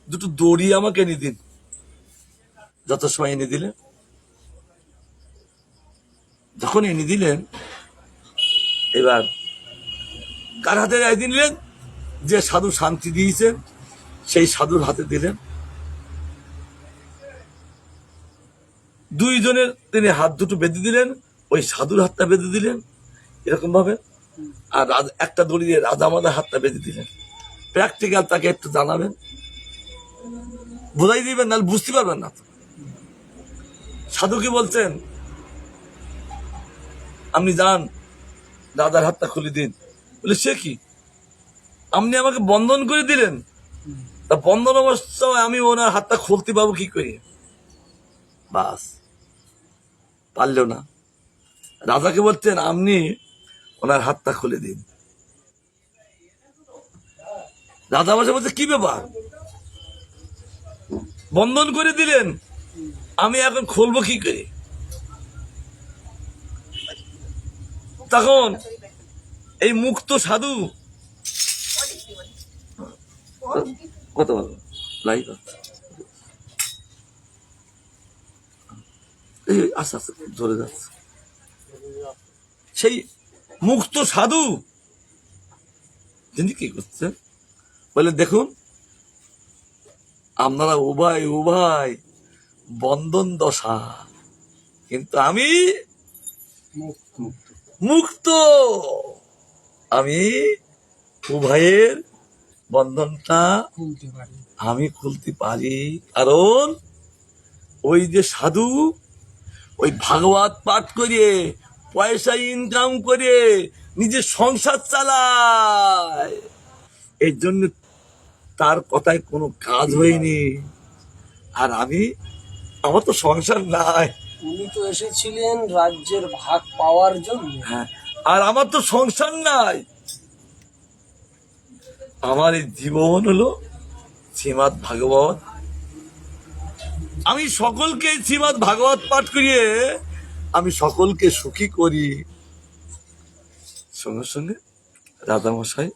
দুটো দড়ি আমাকে এনে দিন। যত সময় এনে দিলেন, যখন এনে দিলেন, এবার কার হাতে দিলেন? যে সাধু শান্তি দিয়েছেন সেই সাধুর হাতে দিলেন। দুইজনের তিনি হাত দুটো বেঁধে দিলেন, ওই সাধুর হাতটা বেঁধে দিলেন এরকম ভাবে, আর একটা দড়ি দিয়ে রাজা মাদার হাতটা বেঁধে দিলেন। প্র্যাকটিক্যাল তাকে একটু জানাবেন, বোঝাই দিবেন, নাহলে বুঝতে পারবেন না। সাধু কি বলছেন, আপনি যান রাজার হাতটা খুলে দিন। বলে সে কি, আপনি আমাকে বন্ধন করে দিলেন, তা বন্ধন অবস্থায় আমি ওনার হাতটা খুলতে পাবো কি করে? বাস, পারলেও না। রাজাকে বলছেন আপনি ওনার হাতটা খুলে দিন। রাজা বসে বলছে, কি ব্যাপার, বন্ধন করে দিলেন, আমি এখন খুলবো কি করে? তখন এই মুক্ত সাধু কত ভালো লাইভ আস্তে আস্তে ধরে যাচ্ছে, সেই মুক্ত সাধু যিনি কি করছেন, বলে দেখুন আপনারা উভয় উভয় বন্ধন দশা, কিন্তু আমি মুক্ত। আমি উভয়ের বন্ধনটা খুলতে পারি। আমি খুলতে পারি, কারণ ওই যে সাধু ওই ভাগবত পাঠ করে পয়সা ইনকাম করে নিজের সংসার চালায়, এই জন্য তার কথায় কোনো কাজ হয়নি। আর আমার তো সংসার নাই, উনি তো এসেছিলেন রাজ্যের ভাগ পাওয়ার জন্য। হ্যাঁ, আর আমার তো সংসার নাই। আমার এই জীবন হলো শ্রীমদ্ ভাগবত। আমি সকলকে শ্রীমদ্ ভাগবত পাঠ করিয়ে আমি সকলকে সুখী করি। সঙ্গে সঙ্গে রাজামশাই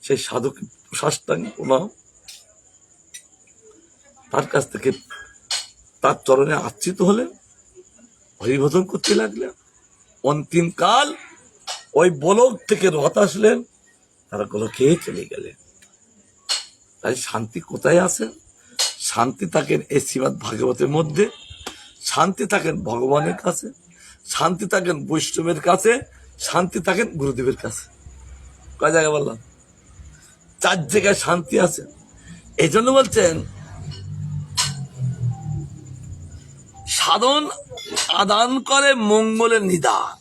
সেই সাধুকে সাষ্টাঙ্গ প্রণাম, তার কাছ থেকে তার চরণে আশ্রিত হলেন, হরিভজন করতে লাগলেন। অন্তিম কাল ওই বলক থেকে রথ আসলেন, তারা গোলকে চলে গেলেন। তাই শান্তি কোথায় আছে? শান্তি থাকেন এই শ্রীমদ্ ভাগবতের মধ্যে, শান্তি থাকেন ভগবানের কাছে, শান্তি থাকেন বৈষ্ণবের কাছে, শান্তি থাকেন গুরুদেবের কাছে। কয় জায়গায় বললাম? 4 জায়গায় শান্তি আছে। এই জন্য বলছেন সাধন আদান করে মঙ্গলের নিদান,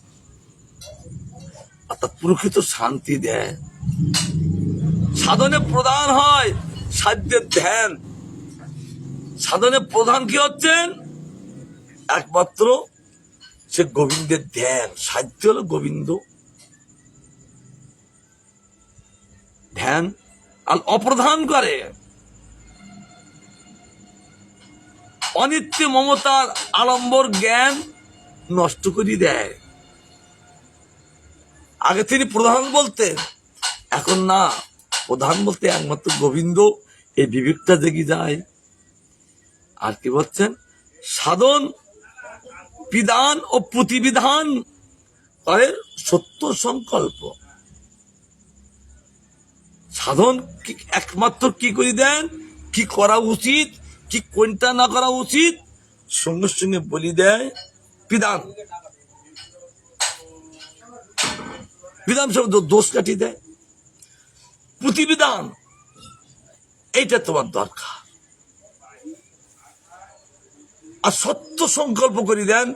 অর্থাৎ প্রকৃত শান্তি দেয়। সাধনে প্রধান হয় সাধ্যের ধ্যান। সাধনে প্রধান কি হচ্ছেন? একমাত্র সে গোবিন্দের ধ্যান। সাধ্য হলো গোবিন্দ ধ্যান। আর অপ্রধান করে অনিত্য মমতার আড়ম্বর জ্ঞান নষ্ট করে দেয়। আগে তিনি প্রধান বলতেন, এখন না, প্রধান বলতে একমাত্র গোবিন্দ, এই বিবেকটা জেগে যায়। আর কি বলছেন? সাধন বিধান ও প্রতিবিধান করে সত্য সংকল্প। সাধন একমাত্র কি করে দেন, কি করা উচিত, কি কোনটা না করা উচিত, সঙ্গে সঙ্গে বলি দেয় বিধান। বিধান শব্দ দোষ কাটিয়ে দেয়। প্রতিবিধান, এইটা তোমার দরকার। আর সত্য সংকল্প করে দেন,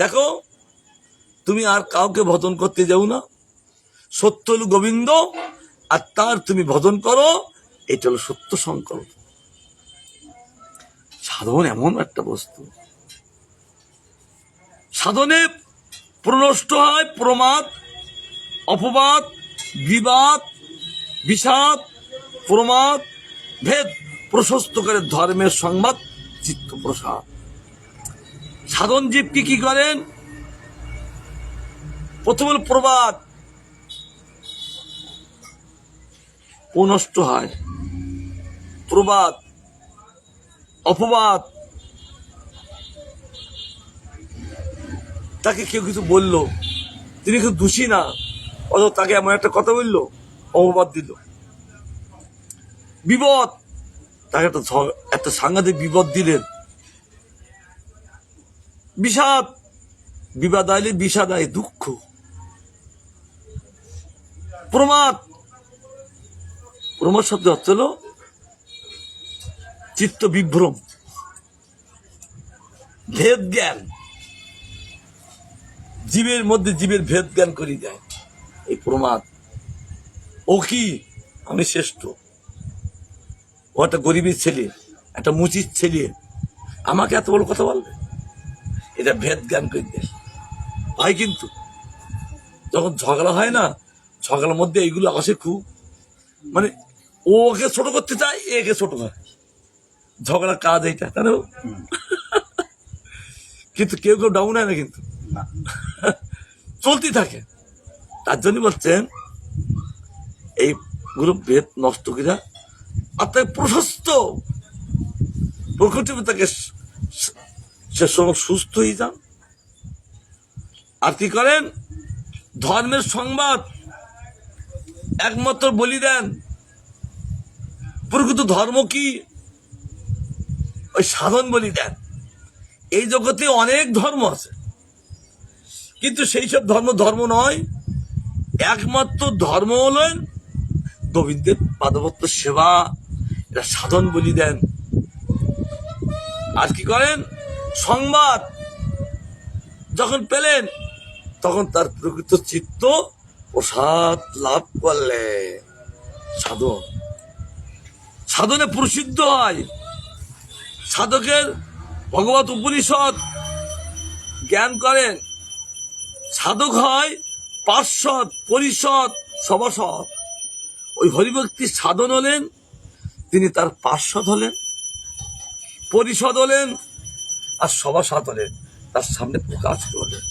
দেখো তুমি আর কাউকে ভজন করতে যাও না, সত্য হল গোবিন্দ, আর তার তুমি ভজন করো, এটা হলো সত্য সংকল্প। সাধন এমন একটা বস্তু, সাধনে প্রনষ্ট হয় প্রমাদ, অপবাদ, বিবাদ, বিষাদ, প্রমাদ, ভেদ প্রশস্ত করে ধর্মের সংবাদ, চিত্ত প্রসাদ। সাধন জীব কি করেন? প্রথম হল প্রবাদ, ও নষ্ট হয়। প্রবাদ, অপবাদ, তাকে কেউ কিছু বললো, তিনি কেউ দোষী না, অথচ তাকে এমন একটা কথা বললো, অপবাদ দিল। বিপদ, তাকে একটা সাংঘাতিক বিপদ দিলেন। বিষাদ, বিবাদ আইলে বিষাদ আয়, দুঃখ। প্রমাদ, প্রমাদ শব্দ অর্থ হলো চিত্ত বিভ্রম। ভেদ জ্ঞান, জীবের মধ্যে জীবের ভেদ জ্ঞান করে দেয় এই প্রমাদ। ও কি আমি শ্রেষ্ঠ, ও একটা গরিবের ছেলে, একটা মুচির ছেলে, আমাকে এত বড় কথা বলবে, এটা ভেদ জ্ঞান করে দেয় ভাই। কিন্তু যখন ঝগড়া হয় না, ঝগড়ার মধ্যে এইগুলো আসে খুব, মানে ও ওকে ছোট করতে চায়, একে ছোট করে, ঝগড়া কাজ এইটা, তাই না? কিন্তু কেউ কেউ ডাউন হয় না, কিন্তু চলতে থাকে। তার জন্য বলছেন এইগুলো ভেদ নষ্ট কিনা, আর তাকে প্রশস্ত প্রকৃতি তাকে সে সময় সুস্থ হয়ে যান। আর কি করেন? ধর্মের সংবাদ একমাত্র বলি দেন। প্রকৃত ধর্ম কি? ওই সাধন বলি দেন। এই জগতে অনেক ধর্ম আছে, কিন্তু সেই সব ধর্ম ধর্ম নয়, একমাত্র ধর্ম হলেন গোবিন্দের পাদপত্র সেবা, এটা সাধন বলি দেন। আর কি করেন, সংবাদ যখন পেলেন তখন তার প্রকৃত চিত্ত প্রসাদ লাভ করলে সাধন, সাধনে প্রসিদ্ধ হয়। সাধকের ভগবত উপনিষদ জ্ঞান করেন, সাধক হয় পার্ষদ, পরিষদ, সভাসদ। ওই হরিভক্তির সাধন হলেন, তিনি তার পার্ষদ হলেন, পরিষদ হলেন, আর সভাসদ হলেন, তার সামনে প্রকাশ করলেন।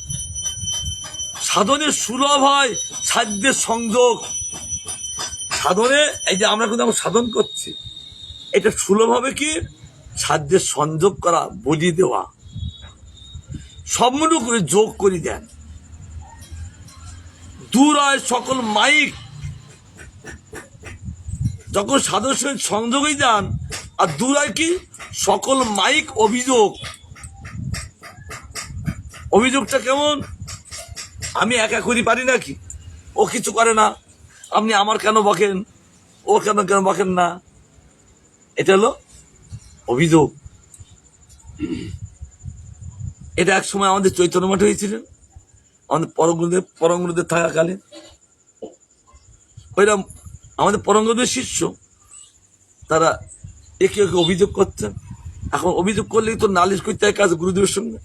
সাধনে সুলভ হয় সাধ্যের সংযোগ। সাধনে এই যে আমরা কিন্তু সাধন করছি, এটা সুলভ হবে কি, সাধ্যের সংযোগ করা, বলি দেওয়া, সম্পূর্ণ করে যোগ করে দেন। দূর হয় সকল মাইক, যখন সাধুর সঙ্গে সংযোগই যান, আর দূর হয় কি সকল মাইক অভিযোগ। অভিযোগটা কেমন, আমি একা করি পারি নাকি, ও কিছু করে না, আপনি আমার কেন বকেন, ও কেন কেন বকেন না, এটা হলো অভিযোগ। এটা এক সময় আমাদের চৈতন্য মঠে হয়েছিলেন, আমাদের পরমগুরুদেব থাকাকালীন। ওইরকম আমাদের পরমগুরুদেব শিষ্য, তারা একে একে অভিযোগ করছেন। এখন অভিযোগ করলেই তো নালিশ করতে হয় কাজ গুরুদেবের সঙ্গে।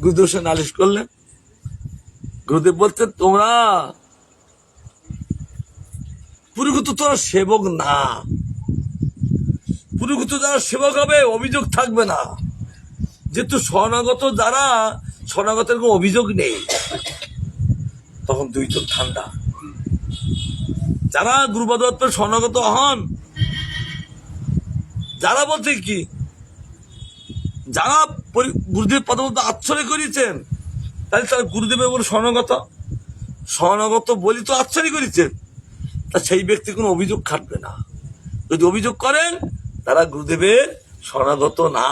গুরুদেবের সঙ্গে নালিশ করলেন, গুরুদেব বলছেন তোমরা পুরোহিত তোরা সেবক না, পুরোহিত যারা সেবক হবে অভিযোগ থাকবে না, যেহেতু শরণাগত যারা, শরণাগতের কোনো অভিযোগ নেই। তখন দুই চোখ ঠান্ডা। যারা গুরুপদত্ত শরণাগত হন, যারা বলতে কি, যারা গুরুদেব পদবদ্ধ আশ্রয় করেছেন, তাহলে তারা গুরুদেবের উপর শরণাগত, শরণাগত বলি তো আশ্রয় করেছেন, তা সেই ব্যক্তি কোনো অভিযোগ খাটবে না। যদি অভিযোগ করেন তারা গুরুদেবের শরণাগত না।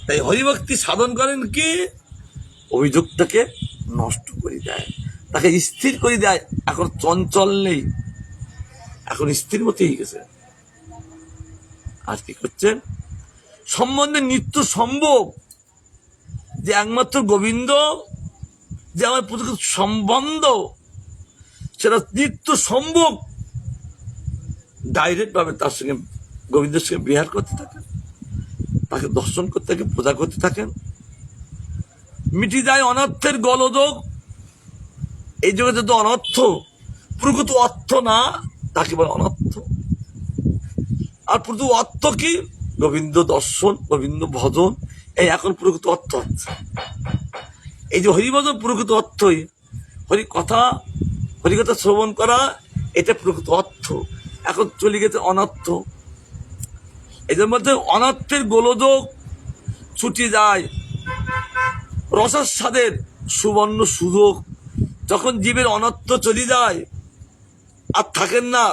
তাই হরিভক্তি সাধন করেন কি, অভিযোগটাকে নষ্ট করে দেয়, তাকে স্থির করে দেয়। এখন চঞ্চল নেই, এখন স্থির মতেই গেছে। আজ কি করছেন, সম্বন্ধে নিত্য সম্ভব, যে একমাত্র গোবিন্দ যে আমার প্রতি সম্বন্ধ, সেটা নিত্য সম্ভব। ডাইরেক্ট ভাবে তার সঙ্গে, গোবিন্দের সঙ্গে বিহার করতে থাকেন, তাকে দর্শন করতে থাকেন, পূজা করতে থাকেন। মিটি যায় অনর্থের গোলযোগ। এই জগতে তো অনর্থ, প্রকৃত অর্থ না, তাকে বলে অনর্থ। আর প্রকৃত অর্থ কি, গোবিন্দ দর্শন, গোবিন্দ ভজন, এই এখন প্রকৃত অর্থ হচ্ছে। এই যে হরিভজন প্রকৃত অর্থই, হরিকথা, হরিকথা শ্রবণ করা, এটা প্রকৃত অর্থ। এখন চলে গেছে অনর্থ। এদের মধ্যে অনর্থের গোলযোগ ছুটে যায়। রসাস্বাদের সুবর্ণ সুযোগ, যখন জীবের অনর্থ চলে যায় আর থাকেন না,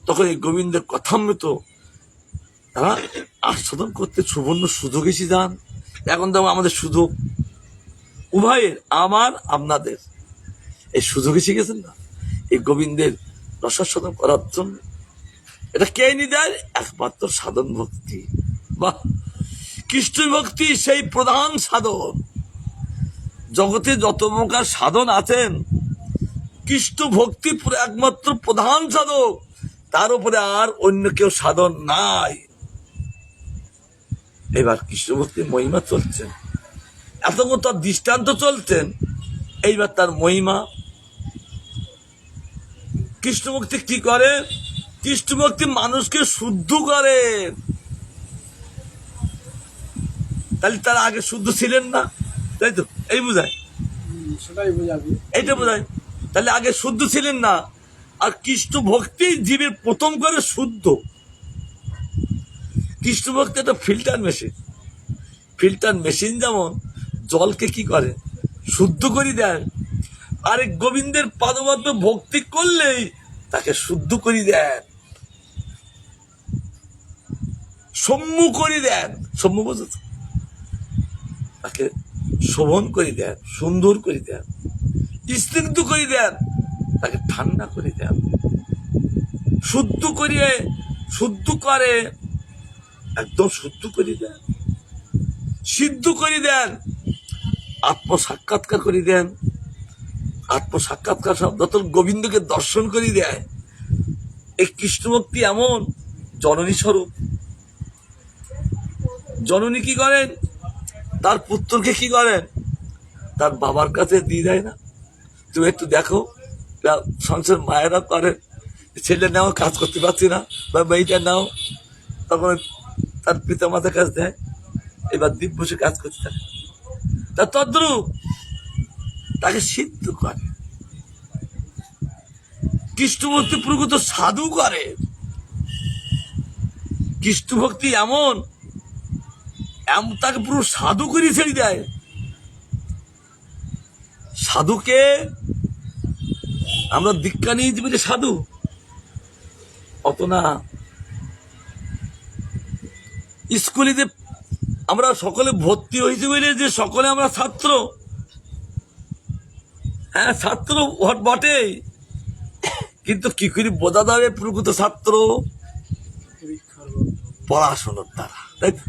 তখন এই গোবিন্দের কথামৃত তারা আস্বাদন করতে সুবর্ণ সুযোগ এসে যান। এখন তো আমাদের সুযোগ উভয়ের, আমার আপনাদের, এই সুযোগ এসে গেছেন না এই গোবিন্দের রসাস্বাদন করার জন্য। এটা কে নিয়ে দেয়, একমাত্র সাধন ভক্তি। বা কৃষ্ণ ভক্তি সেই প্রধান সাধন। জগতে যত প্রকার সাধন আছেন, কৃষ্ণ ভক্তি একমাত্র প্রধান সাধক, তার উপরে আর অন্য কেউ সাধন নাই। এবার কৃষ্ণ ভক্তির মহিমা চলছেন, এতক্ষণ তার দৃষ্টান্ত চলছেন, এইবার তার মহিমা। কৃষ্ণ ভক্তি কি করে, কৃষ্ণ ভক্তি মানুষকে শুদ্ধ করে। তাহলে তারা আগে শুদ্ধ ছিলেন না, তাই তো, এই বোঝায়, সেটাই বোঝাবি, এইটা বোঝায়। তাহলে আগে শুদ্ধ ছিলেন না। আর কৃষ্ণ ভক্তি জীবের প্রথম করে শুদ্ধ। কৃষ্ণ ভক্তি একটা ফিল্টার মেশিন। ফিল্টার মেশিন যেমন জলকে কি করে, শুদ্ধ করে দেয়, আরে গোবিন্দের পাদপদ্ম ভক্তি করলেই তাকে শুদ্ধ করে দেন, সৌম্য করে দেন। সৌম্য বোঝো, তাকে শোভন করে দেন, সুন্দর করে দেন, স্নিগ্ধ করে দেন, তাকে ঠান্ডা করে দেন, শুদ্ধ করিয়ে শুদ্ধ করে একদম শুদ্ধ করে দেন, সিদ্ধ করে দেন, আত্মসাক্ষাৎকার করে দেন। আত্মসাক্ষাৎকার শব্দ তো গোবিন্দকে দর্শন করে দেয়। এই কৃষ্ণ ভক্তি এমন জননী স্বরূপ। জননী কি করেন? তার পুত্রকে কি করেন? তার বাবার কাছে দিয়ে দেয় না? তুমি একটু দেখো, সংসার মায়েরা করেন, ছেলে নাও কাজ করতে পারছি না, বা মেয়েটা নাও, তখন তার পিতা মাতার কাছে দেয়, এবার দ্বীপ বসে কাজ করতে থাকে। তার তদ্রূপ তাকে সিদ্ধ করে। কৃষ্ণ ভক্তি প্রকৃত সাধু করে। কৃষ্ণ ভক্তি এমন তাকে পুরো সাধু করে ছেড়ে দেয়। সাধুকে আমরা দীক্ষা নিয়ে যাবি যে সাধু, অত না। স্কুলে যে আমরা সকলে ভর্তি হয়েছি বলে যে সকলে আমরা ছাত্র, হ্যাঁ ছাত্র বটে, কিন্তু কি করে বোঝা যাবে প্রকৃত ছাত্র? পড়াশোনার দ্বারা, তাই তো?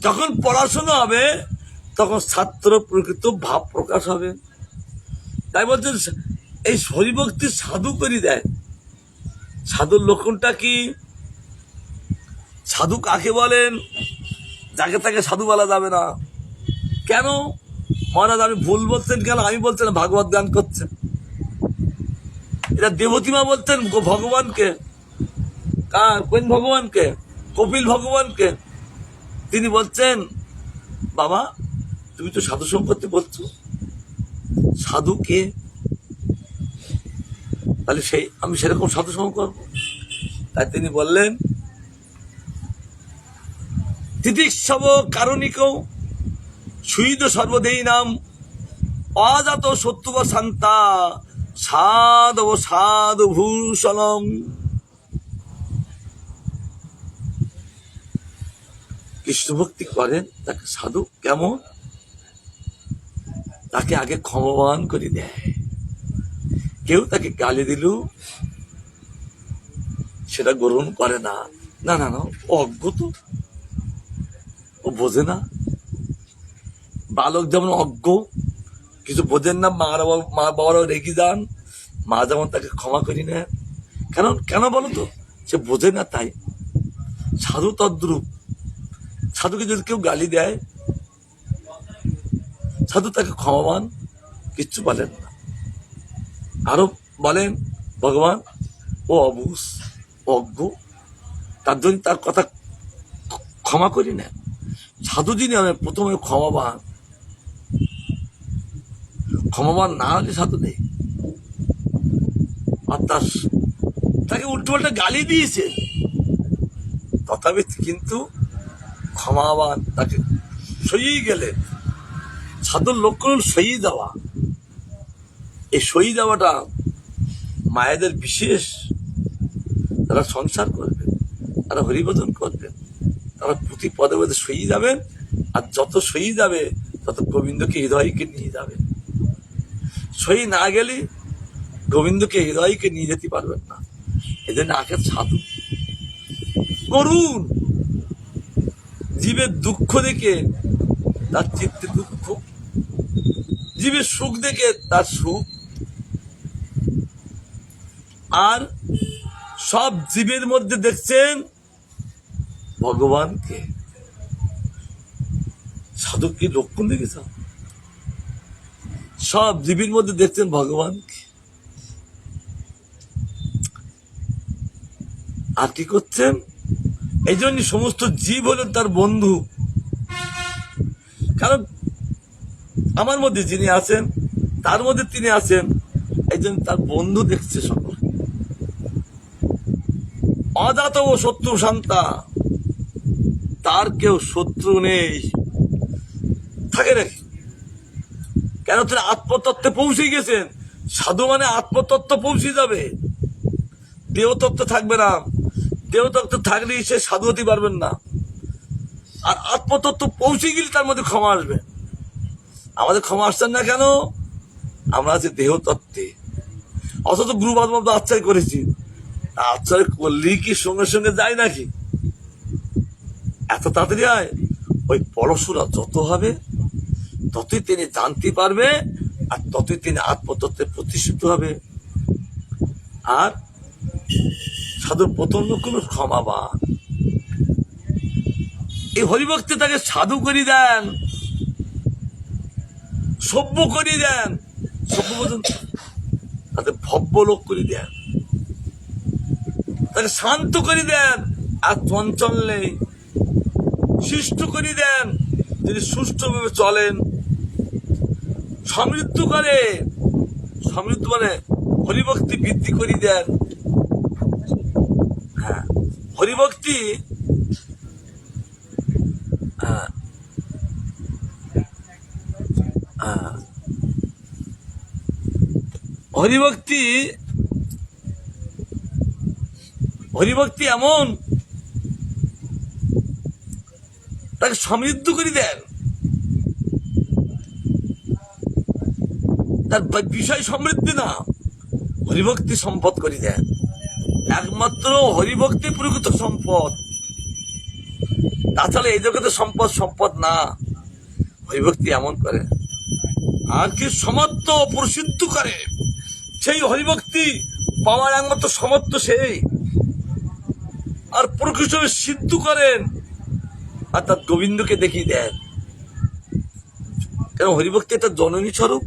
যখন পড়াশোনা হবে তখন ছাত্র প্রকৃত ভাব প্রকাশ হবে। তাই বলছেন এই হরিভক্তি সাধু করে দেয়। সাধুর লক্ষণটা কি? সাধু কাকে বলেন? যাকে তাকে সাধু বলা যাবে না। কেন মহারাজ আমি ভুল বলছেন? কেন আমি বলছেন ভাগবত গান করছেন? এটা দেবতীমা বলতেন ভগবানকে। কোন ভগবানকে? কপিল ভগবানকে। তিনি বলছেন, বাবা তুমি তো সাধু সম্পত্তি বলছো, সাধু কে? তাহলে সেই আমি সেরকম সাধু সঙ্গ করবো। তাই তিনি বললেন, তিতিক্ষব কারণিক সুইদ সর্বদেই নাম অজাত শত্রুব শান্তা সাধব সাধু ভূষণম। কৃষ্ণ ভক্তি করেন তাকে সাধু কেমন? তাকে আগে ক্ষমাবান করে দেয়। কেউ তাকে গালি দিল সেটা গ্রহণ করে না। না না না, অজ্ঞ তো, ও বোঝে না। বালক যেমন অজ্ঞ, কিছু বোঝেন না, মা বাবারাও রেগে যান, মা যেমন তাকে ক্ষমা করি নেন। কেন বলো তো? সে বোঝে না। তাই সাধু তদ্রূপ। সাধুকে যদি কেউ গালি দেয়, সাধু তাকে ক্ষমাবান কিচ্ছু বলেন না। আরো বলেন ভগবান ও অবুঝ অজ্ঞ, তার জন্য তার কথা ক্ষমা করি না। সাধু যিনি আমি প্রথমে ক্ষমাবান না হলে সাধু নেই। আর তাকে উল্টোপাল্টা গালি দিয়েছে, তথাপি কিন্তু ক্ষমাবান, তাকে সইয়ে গেলেন। সাধুর লক্ষণ সইয়ে দেওয়া। এই সইয়ে দেওয়াটা মায়েদের বিশেষ। তারা সংসার করবেন, তারা হরিভজন করবেন, তারা প্রতি পদে পদে সইয়ে যাবেন। আর যত সই যাবে তত গোবিন্দকে হৃদয়কে নিয়ে যাবে। সই না গেলে গোবিন্দকে হৃদয়কে নিয়ে যেতে পারবেন না। এজন্য আখের সাধু করুন। জীবের দুঃখ দেখে তার চিত্তে দুঃখ, জীবের সুখ দেখে তার সুখ। আর সব জীবের মধ্যে দেখছেন ভগবানকে। সাধু কি লক্ষণ দেখেছ? সব জীবের মধ্যে দেখছেন ভগবানকে। আর কি করছেন? এই জন্য সমস্ত জীব হলেন তার বন্ধু। কারণ আমার মধ্যে যিনি আছেন তার মধ্যে তিনি আছেন, এই জন্য তার বন্ধু দেখছে সকল। অজাত ও শত্রু শান্তা, তার কেউ শত্রু নেই। থাকে নাকি? কেন? তিনি আত্মতত্ত্বে পৌঁছে গেছেন। সাধু মানে আত্মতত্ত্ব পৌঁছে যাবে, দেহতত্ত্ব থাকবে না। দেহতত্ত্ব থাকলে সে সাধু হতে পারবেন না। আর আত্মতত্ত্ব পৌঁছে গেলে তার মধ্যে ক্ষমা আসবে। আমাদের ক্ষমা আসছেন না কেন? আমরা আছি দেহতত্ত্বে, অথচ গুরুবাদ আশ্রয় করেছি। আশ্রয় করলেই কি সঙ্গে সঙ্গে যায় নাকি? এত তাড়াতাড়ি হয়? ওই পড়াশোনা যত হবে ততই তিনি জানতে পারবে, আর ততই তিনি আত্মতত্ত্বে প্রতিষ্ঠিত হবে। আর সাধুর প্রথম লক্ষণ ক্ষমাবান। এই হরিভক্তি তাকে সাধু করে দেন, সভ্য করে দেন, সভ্য বোঝেন, তাকে ভব্য লোক করে দেন, তাকে শান্ত করে দেন, আর চঞ্চল নেই, শিষ্ট করে দেন, তিনি সুষ্ঠুভাবে চলেন, সমৃদ্ধ করে, সমৃদ্ধ মানে হরিভক্তি বৃদ্ধি করে দেন। হ্যাঁ, হরিভক্তি হরিভক্তি হরিভক্তি এমন তাকে সমৃদ্ধ করে দেন। তার বিষয় সমৃদ্ধি না, হরিভক্তি সম্পদ করে দেন। একমাত্র হরিভক্তি প্রকৃত সম্পদ, তাছাড়া এই জগতে সম্পদ সম্পদ না। হরিভক্তি এমন করে আর কি সমর্থ প্রসিদ্ধ করে, সেই হরিভক্তি পাওয়ার একমাত্র সমর্থ সেই। আর প্রকৃত সিদ্ধ করেন, আর তার গোবিন্দকে দেখিয়ে দেন। কেন? হরিভক্তি একটা জননী স্বরূপ,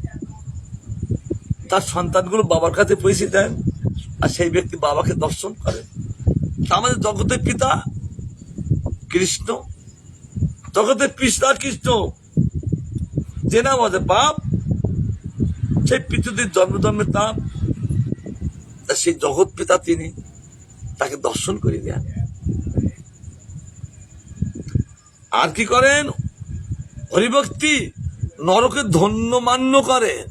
তার সন্তানগুলো বাবার কাছে পৌঁছে দেন, আর সেই ব্যক্তি বাবাকে দর্শন করেন। আমাদের জগতের পিতা কৃষ্ণ, জগতের পিতা কৃষ্ণ, যে নাম আমাদের বাপ, সেই পিতৃদের জন্ম জন্মের তাপ, সেই জগৎ পিতা তিনি, তাকে দর্শন করে দেন। আর কি করেন? হরিভক্তি নরকে ধন্য মান্য করেন,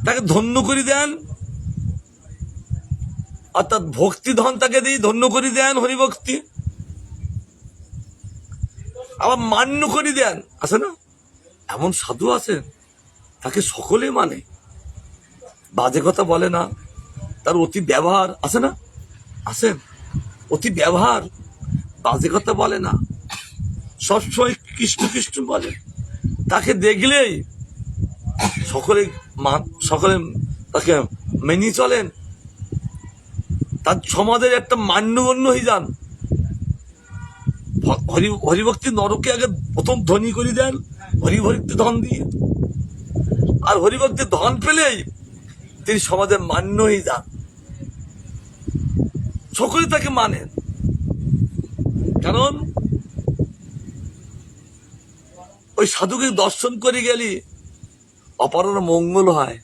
তাকে ধন্য করে দেন, অর্থাৎ ভক্তি ধন তাকে দিয়ে ধন্য করে দেন হরিভক্তি। আবার মান্য করে দেন, আছে না এমন সাধু আছেন, তাকে সকলে মানে, বাজে কথা বলে না, তার অতি ব্যবহার আছে না, আছেন অতি ব্যবহার, বাজে কথা বলে না, সবসময় কৃষ্ণ কৃষ্ণ বলে। তাকে দেখলেই সকলে সকলে তাকে মেনে চলেন, তার সমাজের একটা মান্যগণ্য হয়ে যান। হরিভক্তি নরকে আগে প্রথম ধনী করে দেন হরিভক্তি ধন দিয়ে, আর হরিভক্তি ধন পেলেই তিনি সমাজে মান্য হয়ে যান, সকলে তাকে মানেন। কারণ ওই সাধুকে দর্শন করে গেলি অপরার মঙ্গল হয়।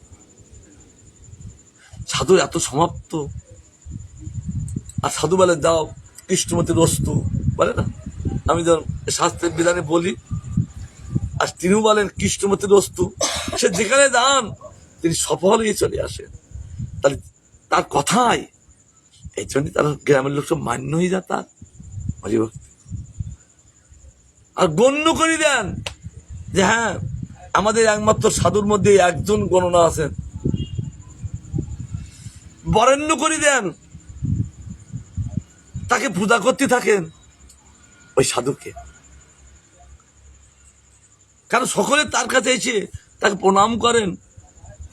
সাধুর এত সমাপ্ত, আর সাধু বলে যাও কৃষ্ণমতির বস্তু বলে না, আমি যখন শাস্ত্রের বিধানে বলি, আর তিনিও বলেন কৃষ্ণমতির বস্তু, সে যেখানে যান তিনি সফল হয়ে চলে আসেন। তাহলে তার কথাই এই জন্য তার গ্রামের লোক সব মান্য হয়ে যায় তার হরিভক্তি, আর গণ্য করে দেন যে হ্যাঁ আমাদের একমাত্র সাধুর মধ্যে একজন গণনা আছেন, বরেণ্য করে দেন, তাকে পূজা করতে থাকেন ওই সাধুকে। কারণ সকলে তার কাছে এসে তাকে প্রণাম করেন,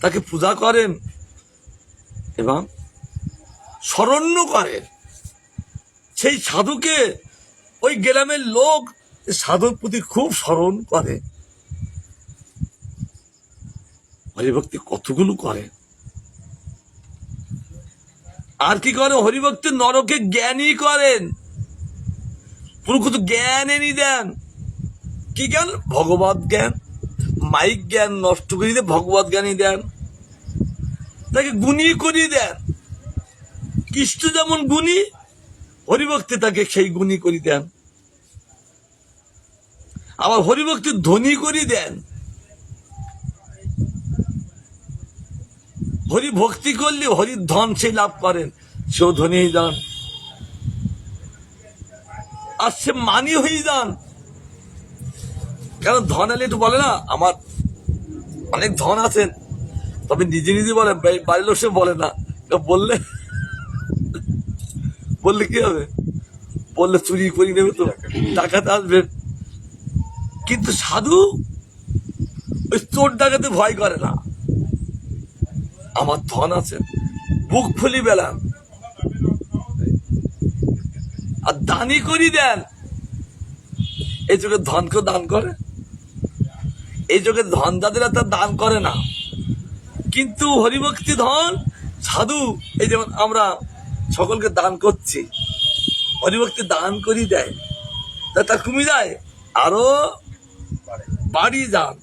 তাকে পূজা করেন এবং স্মরণ্য করেন। সেই সাধুকে ওই গ্রামের লোক সাধুর প্রতি খুব স্মরণ করে। হরিভক্তি কতগুলো করে। আর কি করে? হরিভক্তি নরকে জ্ঞানী করেন, প্রকৃত জ্ঞান এনে দেন। কি জ্ঞান? ভগবত জ্ঞান। মাইক জ্ঞান নষ্ট করে দিয়ে ভগবত জ্ঞানী দেন, তাকে গুণী করিয়ে দেন। কৃষ্ণ যেমন গুণী, হরিভক্তি তাকে সেই গুণী করে দেন। আবার হরিভক্তি ধনী করে দেন। হরি ভক্তি করলে হরির ধন সে লাভ করেন, সেও ধনী হয়ে যান। আর সে মানি হয়ে যান। কেন ধন এলে একটু বলে না আমার অনেক ধন আছেন, তবে নিজে নিজে বলে, বাড়ির লোক সে বলে না। বললে বললে কি হবে? বললে চুরি করে নেবে, তো টাকাতে আসবে। কিন্তু সাধু ওই চোর ডাকাতে ভয় করে না। আমার ধন আছে, বুক ফুলি বেলান। আর দানি করি দেন, এই যুগে ধনকেও দান করে। এই যুগে ধন যাদের তার দান করে না, কিন্তু হরিভক্তি ধন সাধু, এই যেমন আমরা সকলকে দান করছি, হরিভক্তি দান করি দেয়, তা কমে যায়, আরো বাড়ি যান।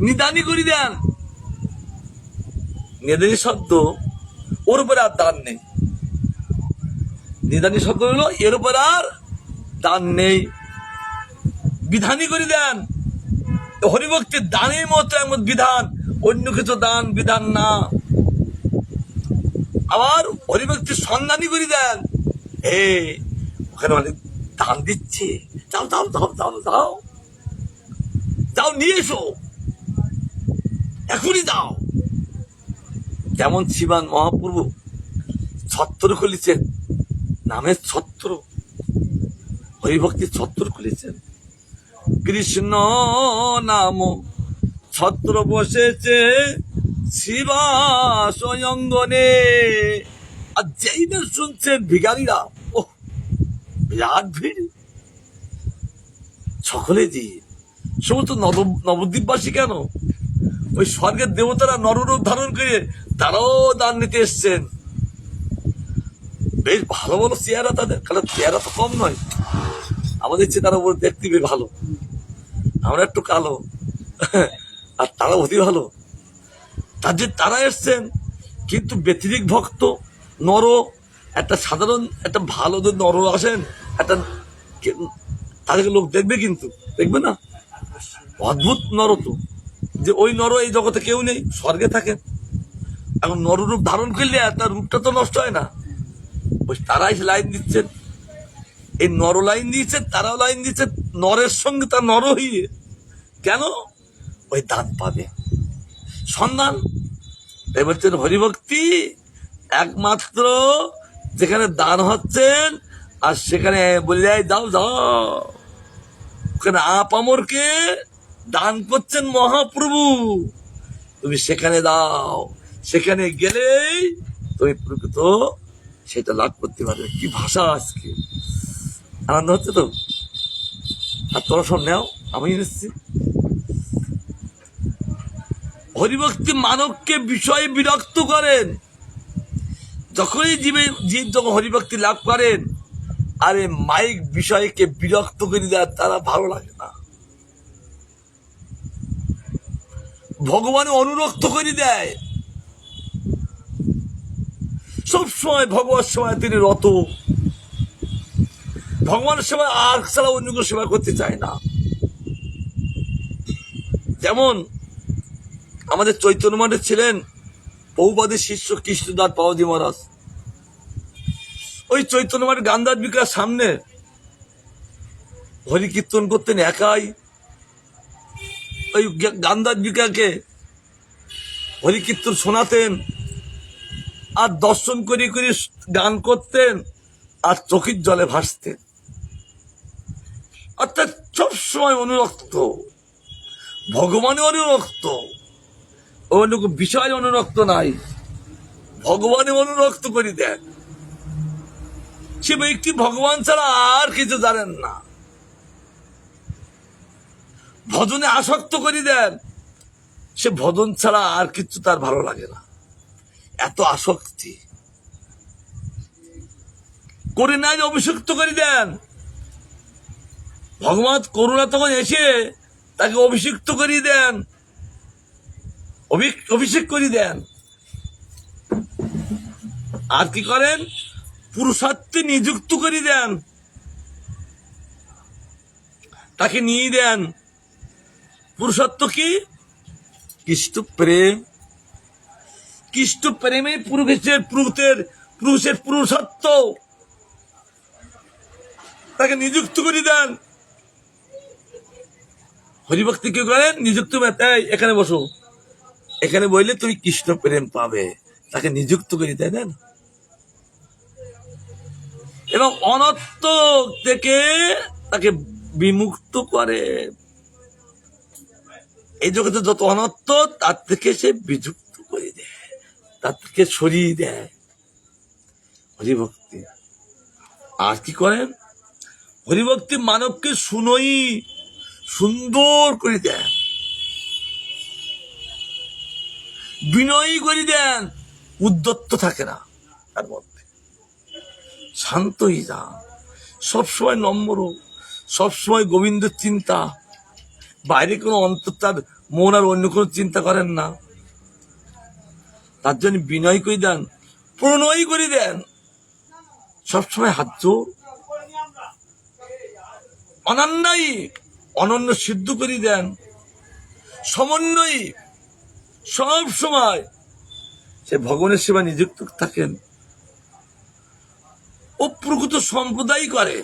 নিদানি করি দেন, নিদানি শব্দ ওর উপরে আর দান নেই। নিদানি শব্দ হলো এর উপর আর দান নেই। বিধানই করে দেন, হরিভক্তির দানের মতো এমন বিধান, অন্য কিছু দান বিধান না। আবার হরিভক্তির সন্ধানই করে দেন, ওখানে অনেক দান দিচ্ছে, যাও যাও যাও যাও যাও যাও, নিয়ে এসো, এখনই যাও। যেমন শিবান মহাপ্রভু ছত্র খুলেছেন, নামের ছত্র, হরিভক্তির ছত্র খুলেছেন। কৃষ্ণ নাম ছত্র বসেছে শিবা স্বয়ঙ্গনে। আর যেই না শুনছেন ভিখারীরা, ও বিরাট ভিড়, সকলে যে সমস্ত নবদ্বীপবাসী, কেন ওই স্বর্গের দেবতারা নররূপ ধারণ করে তারাও দান নিতে এসছেন। বেশ ভালো ভালো চেহারা তাদের, কারণ চেহারা তো কম নয়, আমাদের চেয়ে তারা ওর দেখতে বেশ ভালো, আমরা একটু কালো, আর তারা অতি ভালো। তারা এসছেন, কিন্তু ব্যতিরিক ভক্ত নর, একটা সাধারণ একটা ভালো যদি নর আসেন, একটা তাদেরকে লোক দেখবে, কিন্তু দেখবে না, অদ্ভুত নর তো, যে ওই নর এই জগতে কেউ নেই, স্বর্গে থাকেন। এখন নররূপ ধারণ করলে তার রূপটা তো নষ্ট হয় না। ওই তারাই লাইন দিচ্ছেন, এই নর লাইন দিয়েছে, তারাও লাইন দিচ্ছে, নরের সঙ্গে তার নর হইয়ে, কেন ওই দান পাবে সন্ধান। তাই বলছেন হরিভক্তি একমাত্র যেখানে দান হচ্ছেন, আর সেখানে বলে যাও যাও, ওখানে আপামরকে দান করছেন মহাপ্রভু, তুমি সেখানে দাও, সেখানে গেলেই তুমি প্রকৃত সেটা লাভ করতে পারবে। কি ভাষা, আজকে আনন্দ হচ্ছে তো। আর তোরা সব নেও, আমি নিচ্ছি। হরিভক্তি মানবকে বিষয়ে বিরক্ত করেন। যখনই জীব যখন হরিভক্তি লাভ করেন, আরে মাইক বিষয়কে বিরক্ত করে দেয়, তারা ভালো লাগে না। ভগবান অনুরক্ত করে দেয়, সবসময় ভগবানের সময় তিনি রত, ভগবানের সেবা আর ছাড়া অন্য কেউ সেবা করতে চায় না। যেমন আমাদের চৈতন্য মঠে ছিলেন বহুবাদী শিষ্য কৃষ্ণদাস পাওয়াজি মহারাজ। ওই চৈতন্য মঠের গান্ধার বিকার সামনে হরি কীর্তন করতেন একাই। ওই গান্ধার বিকাকে হরি কীর্তন শোনাতেন, আর দর্শন করে করে গান করতেন, আর চোখের জলে ভাসতেন। অর্থাৎ সবসময় অনুরক্ত, ভগবানে অনুরক্ত, অন্য বিষয় অনুরক্ত নাই, ভগবানে অনুরক্ত করে দেন। সে ব্যক্তি ভগবান ছাড়া আর কিছু জানেন না, ভজনে আসক্ত করে দেন, সে ভজন ছাড়া আর কিছু তার ভালো লাগে না, এত আসক্তি করে নাই, অভিষিক্ত করে দেন। ভগবান করুণা তখন এসে তাকে অভিষিক্ত করিয়ে দেন, অভিষেক করে দেন। আর কি করেন, পুরুষার্থে নিযুক্ত করে দেন, তাকে নিয়ে দেন। পুরুষত্ব কি? কৃষ্ণ প্রেম। কৃষ্ণ প্রেমে পুরুষের পুরুষত্ব। তাকে নিযুক্ত করে দেন। হরিভক্তি কি করেন? নিযুক্ত, এই এখানে বসো, এখানে বইলে তুমি কৃষ্ণ প্রেম পাবে, তাকে নিযুক্ত করে দেন। এবং অনর্থ থেকে তাকে বিমুক্ত করে। এই জগতে যত অনর্থ তার থেকে সে বিযুক্ত করে দেয়, তার থেকে সরিয়ে দেয় হরিভক্তি। আর কি করেন? হরিভক্তি মানবকে শুনোই সুন্দর করে দেন, বিনয়ী করে দেন, উদ্যত্ত থাকে না তার মধ্যে, শান্তই যান, সবসময় নম্র, সবসময় গোবিন্দের চিন্তা, বাইরে কোনো অন্তর তার মন আর অন্য কোনো চিন্তা করেন না। তার জন্য বিনয় করে দেন, প্রণয় করে দেন, সবসময় হাত জোর, অনন্যায়ী, অনন্য সিদ্ধ করে দেন, সমন্বয়ী, সব সময় সে ভগবানের সেবা নিযুক্ত থাকেন। ও প্রকৃত সম্প্রদায় করে,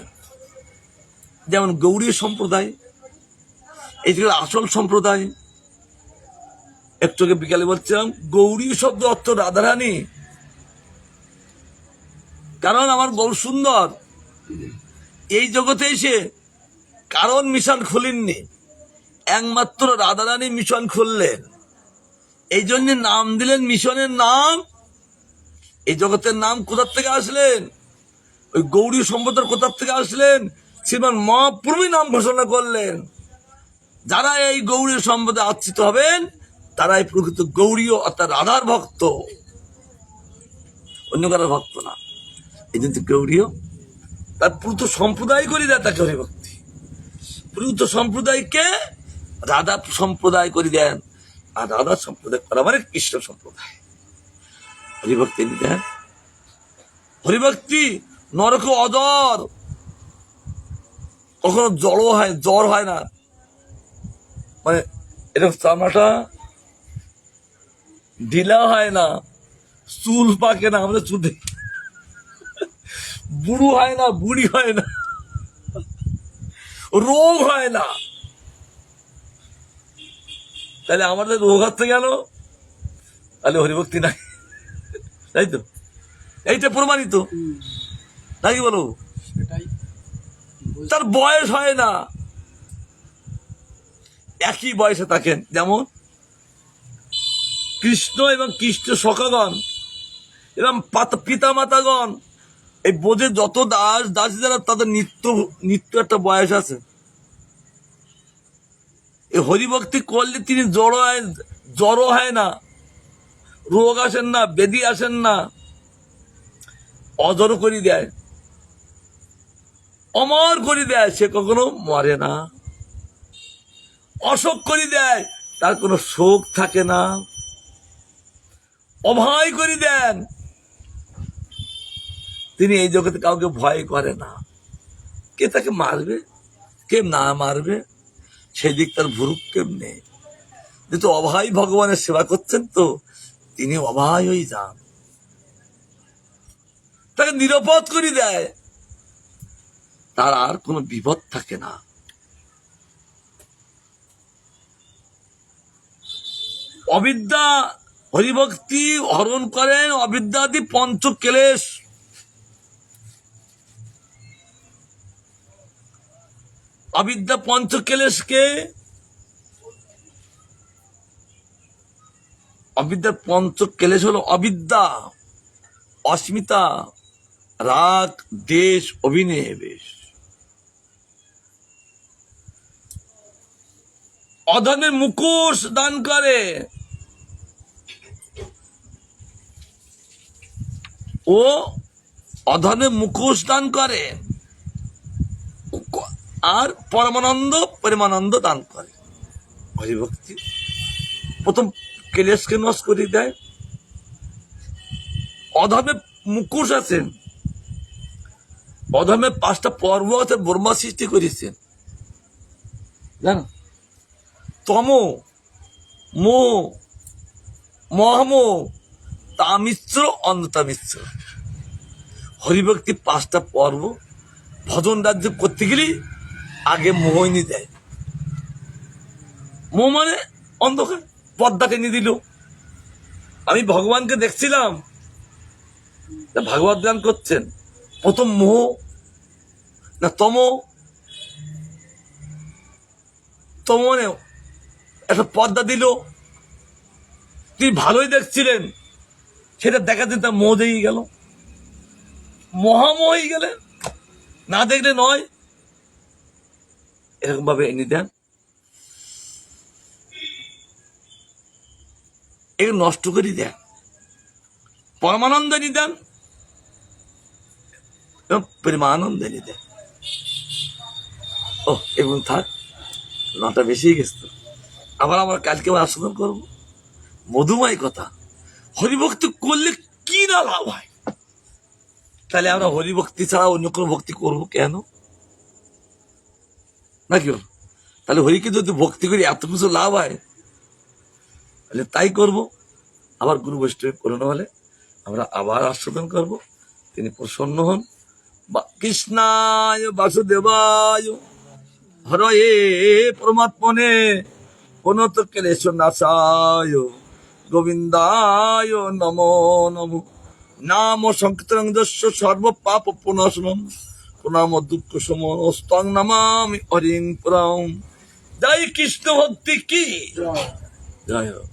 যেমন গৌড়ী সম্প্রদায়, এই যে আসল সম্প্রদায়। একটু আগে বিকালে বলছিলাম গৌরী শব্দ অর্থ রাধারানী, কারণ আমার গৌর সুন্দর এই জগতে এসে কারণ মিশন খুলেননি, একমাত্র রাধারানী মিশন খুললেন। এই জন্য নাম দিলেন মিশনের নাম। এই জগতের নাম কোথার থেকে আসলেন? ওই গৌরী সম্প্রদায়ের কোথার থেকে আসলেন? শ্রীমান মহাপ্রভু নাম ঘোষণা করলেন। যারা এই গৌরী সম্প্রদায় আশ্রিত হবেন তারাই প্রকৃত গৌরীয়, অর্থাৎ রাধার ভক্ত, অন্য কারোর ভক্ত না। এই জন্য গৌরীয় তার প্রকৃত সম্প্রদায় করে দেয় তাকে হরিভক্তি। প্রকৃত সম্প্রদায়কে রাধা সম্প্রদায় করে দেন, আর রাধা সম্প্রদায় করা মানে কৃষ্ণ সম্প্রদায়। হরিভক্তি দেন। হরিভক্তি নরক অজর, কখনো জড় হয়, জ্বর হয় না, মানে এরকম চামড়াটা ঢিলা হয় না, চুল পাকে না, আমাদের চুলে বুড়ো হয় না, বুড়ি হয় না, রোগ হয় না। তাহলে আমাদের রোগ হচ্ছে গেল, তাহলে হরিভক্তি নাই, তাই তো? এইটা প্রমাণিত নাকি বলো? তার বয়স হয় না, একই বয়সে থাকেন। যেমন কৃষ্ণ এবং কৃষ্ণ সখাগণ এবং পিতা মাতাগণ, এই বোঝে যত দাস দাসী যারা, তাদের নিত্য একটা বয়স আছে। এই হরিভক্তি করলে তিনি জড়ো হয় না, রোগ আসেন না, ব্যাধি আসেন না, অজড় করে দেয়, অমর করে দেয়, সে কখনো মরে না। অশোক করে দেয়, তার কোনো শোক থাকে না। অভয় করে দেন, তিনি এই জগতে কাউকে ভয় করে না। কে তাকে মারবে, কে না মারবে, সেদিক তার ভুরুক্ষেপ নেই। যেহেতু অভয় ভগবানের সেবা করছেন, তো তিনি অভয় হয়ে যান, তাকে নিরাপদ করে দেয়, তার আর কোনো বিপদ থাকে না। অবিদ্যা হরিভক্তি হরণ করেন, অবিদ্যাদি পঞ্চক্লেশ। অবিদ্যা পঞ্চক্লেশকে, অবিদ্যার পঞ্চক্লেশ হলো অবিদ্যা, অস্মিতা, রাগ, দেশ, অভিনিবেশ। অধনের মুখোশ দান করে, ও অধনের মুখোশ দান করে, আর পরমানন্দ দান করে। হরিভক্তি প্রথম ক্লেশকে নষ্ট করে দেয়। অধমে মুখোশ আছেন, অধমে 5টা পর্ব আছে, ব্রহ্মা সৃষ্টি করেছেন, জানো? তম, মোহ, মহামোহ, তামিশ্র, অন্ধতামিশ্র। হরিভক্তি 5টা পর্ব, ভজন রাজ্য করতে গেলে আগে মোহিনী দেয়। মোহ মানে অন্ধকার, পর্দা টেনে দিল। আমি ভগবানকে দেখছিলাম ভাগবত গান করছেন, প্রথম মোহ না তম মানে একটা পর্দা দিল। তিনি ভালোই দেখছিলেন, সেটা দেখাতে তার মোহ দিয়ে গেল, মহামোহ হয়ে গেলেন, না দেখলে নয়। এরকম ভাবে এনে দেন, এগুলো নষ্ট করে দেন, পরমানন্দ এনে দেন এবং প্রেমানন্দ এনে দেন। ও এবং থাক, 9টা বেশি গেছে তো, আবার আমরা কালকে আস্বাদন করবো। মধুময় কথা, হরিভক্তি করলে কি না লাভ হয়? তাহলে আমরা হরিভক্তি ছাড়া অন্য কোনো ভক্তি করবো কেন? নাকি বল? তাহলে হরিকে যদি ভক্তি করি এত কিছু লাভ হয়, তাহলে তাই করব। আবার গুরু বৈষ্ণব করোনা হলে আমরা আবার আস্বাদন করব, তিনি প্রসন্ন হন। কৃষ্ণায় বাসুদেবায় হরয়ে পরমাত্মনে প্রণত ক্লেশ নাশায় গোবিন্দায় নমো নমো। নাম সংকীর্তন যস্য সর্ব পাপ প্রণাশনম প্রণাম দুঃখ সমস্তং নমামি হরিং পুরাম। জয় কৃষ্ণ ভক্তি কি জয় হোক।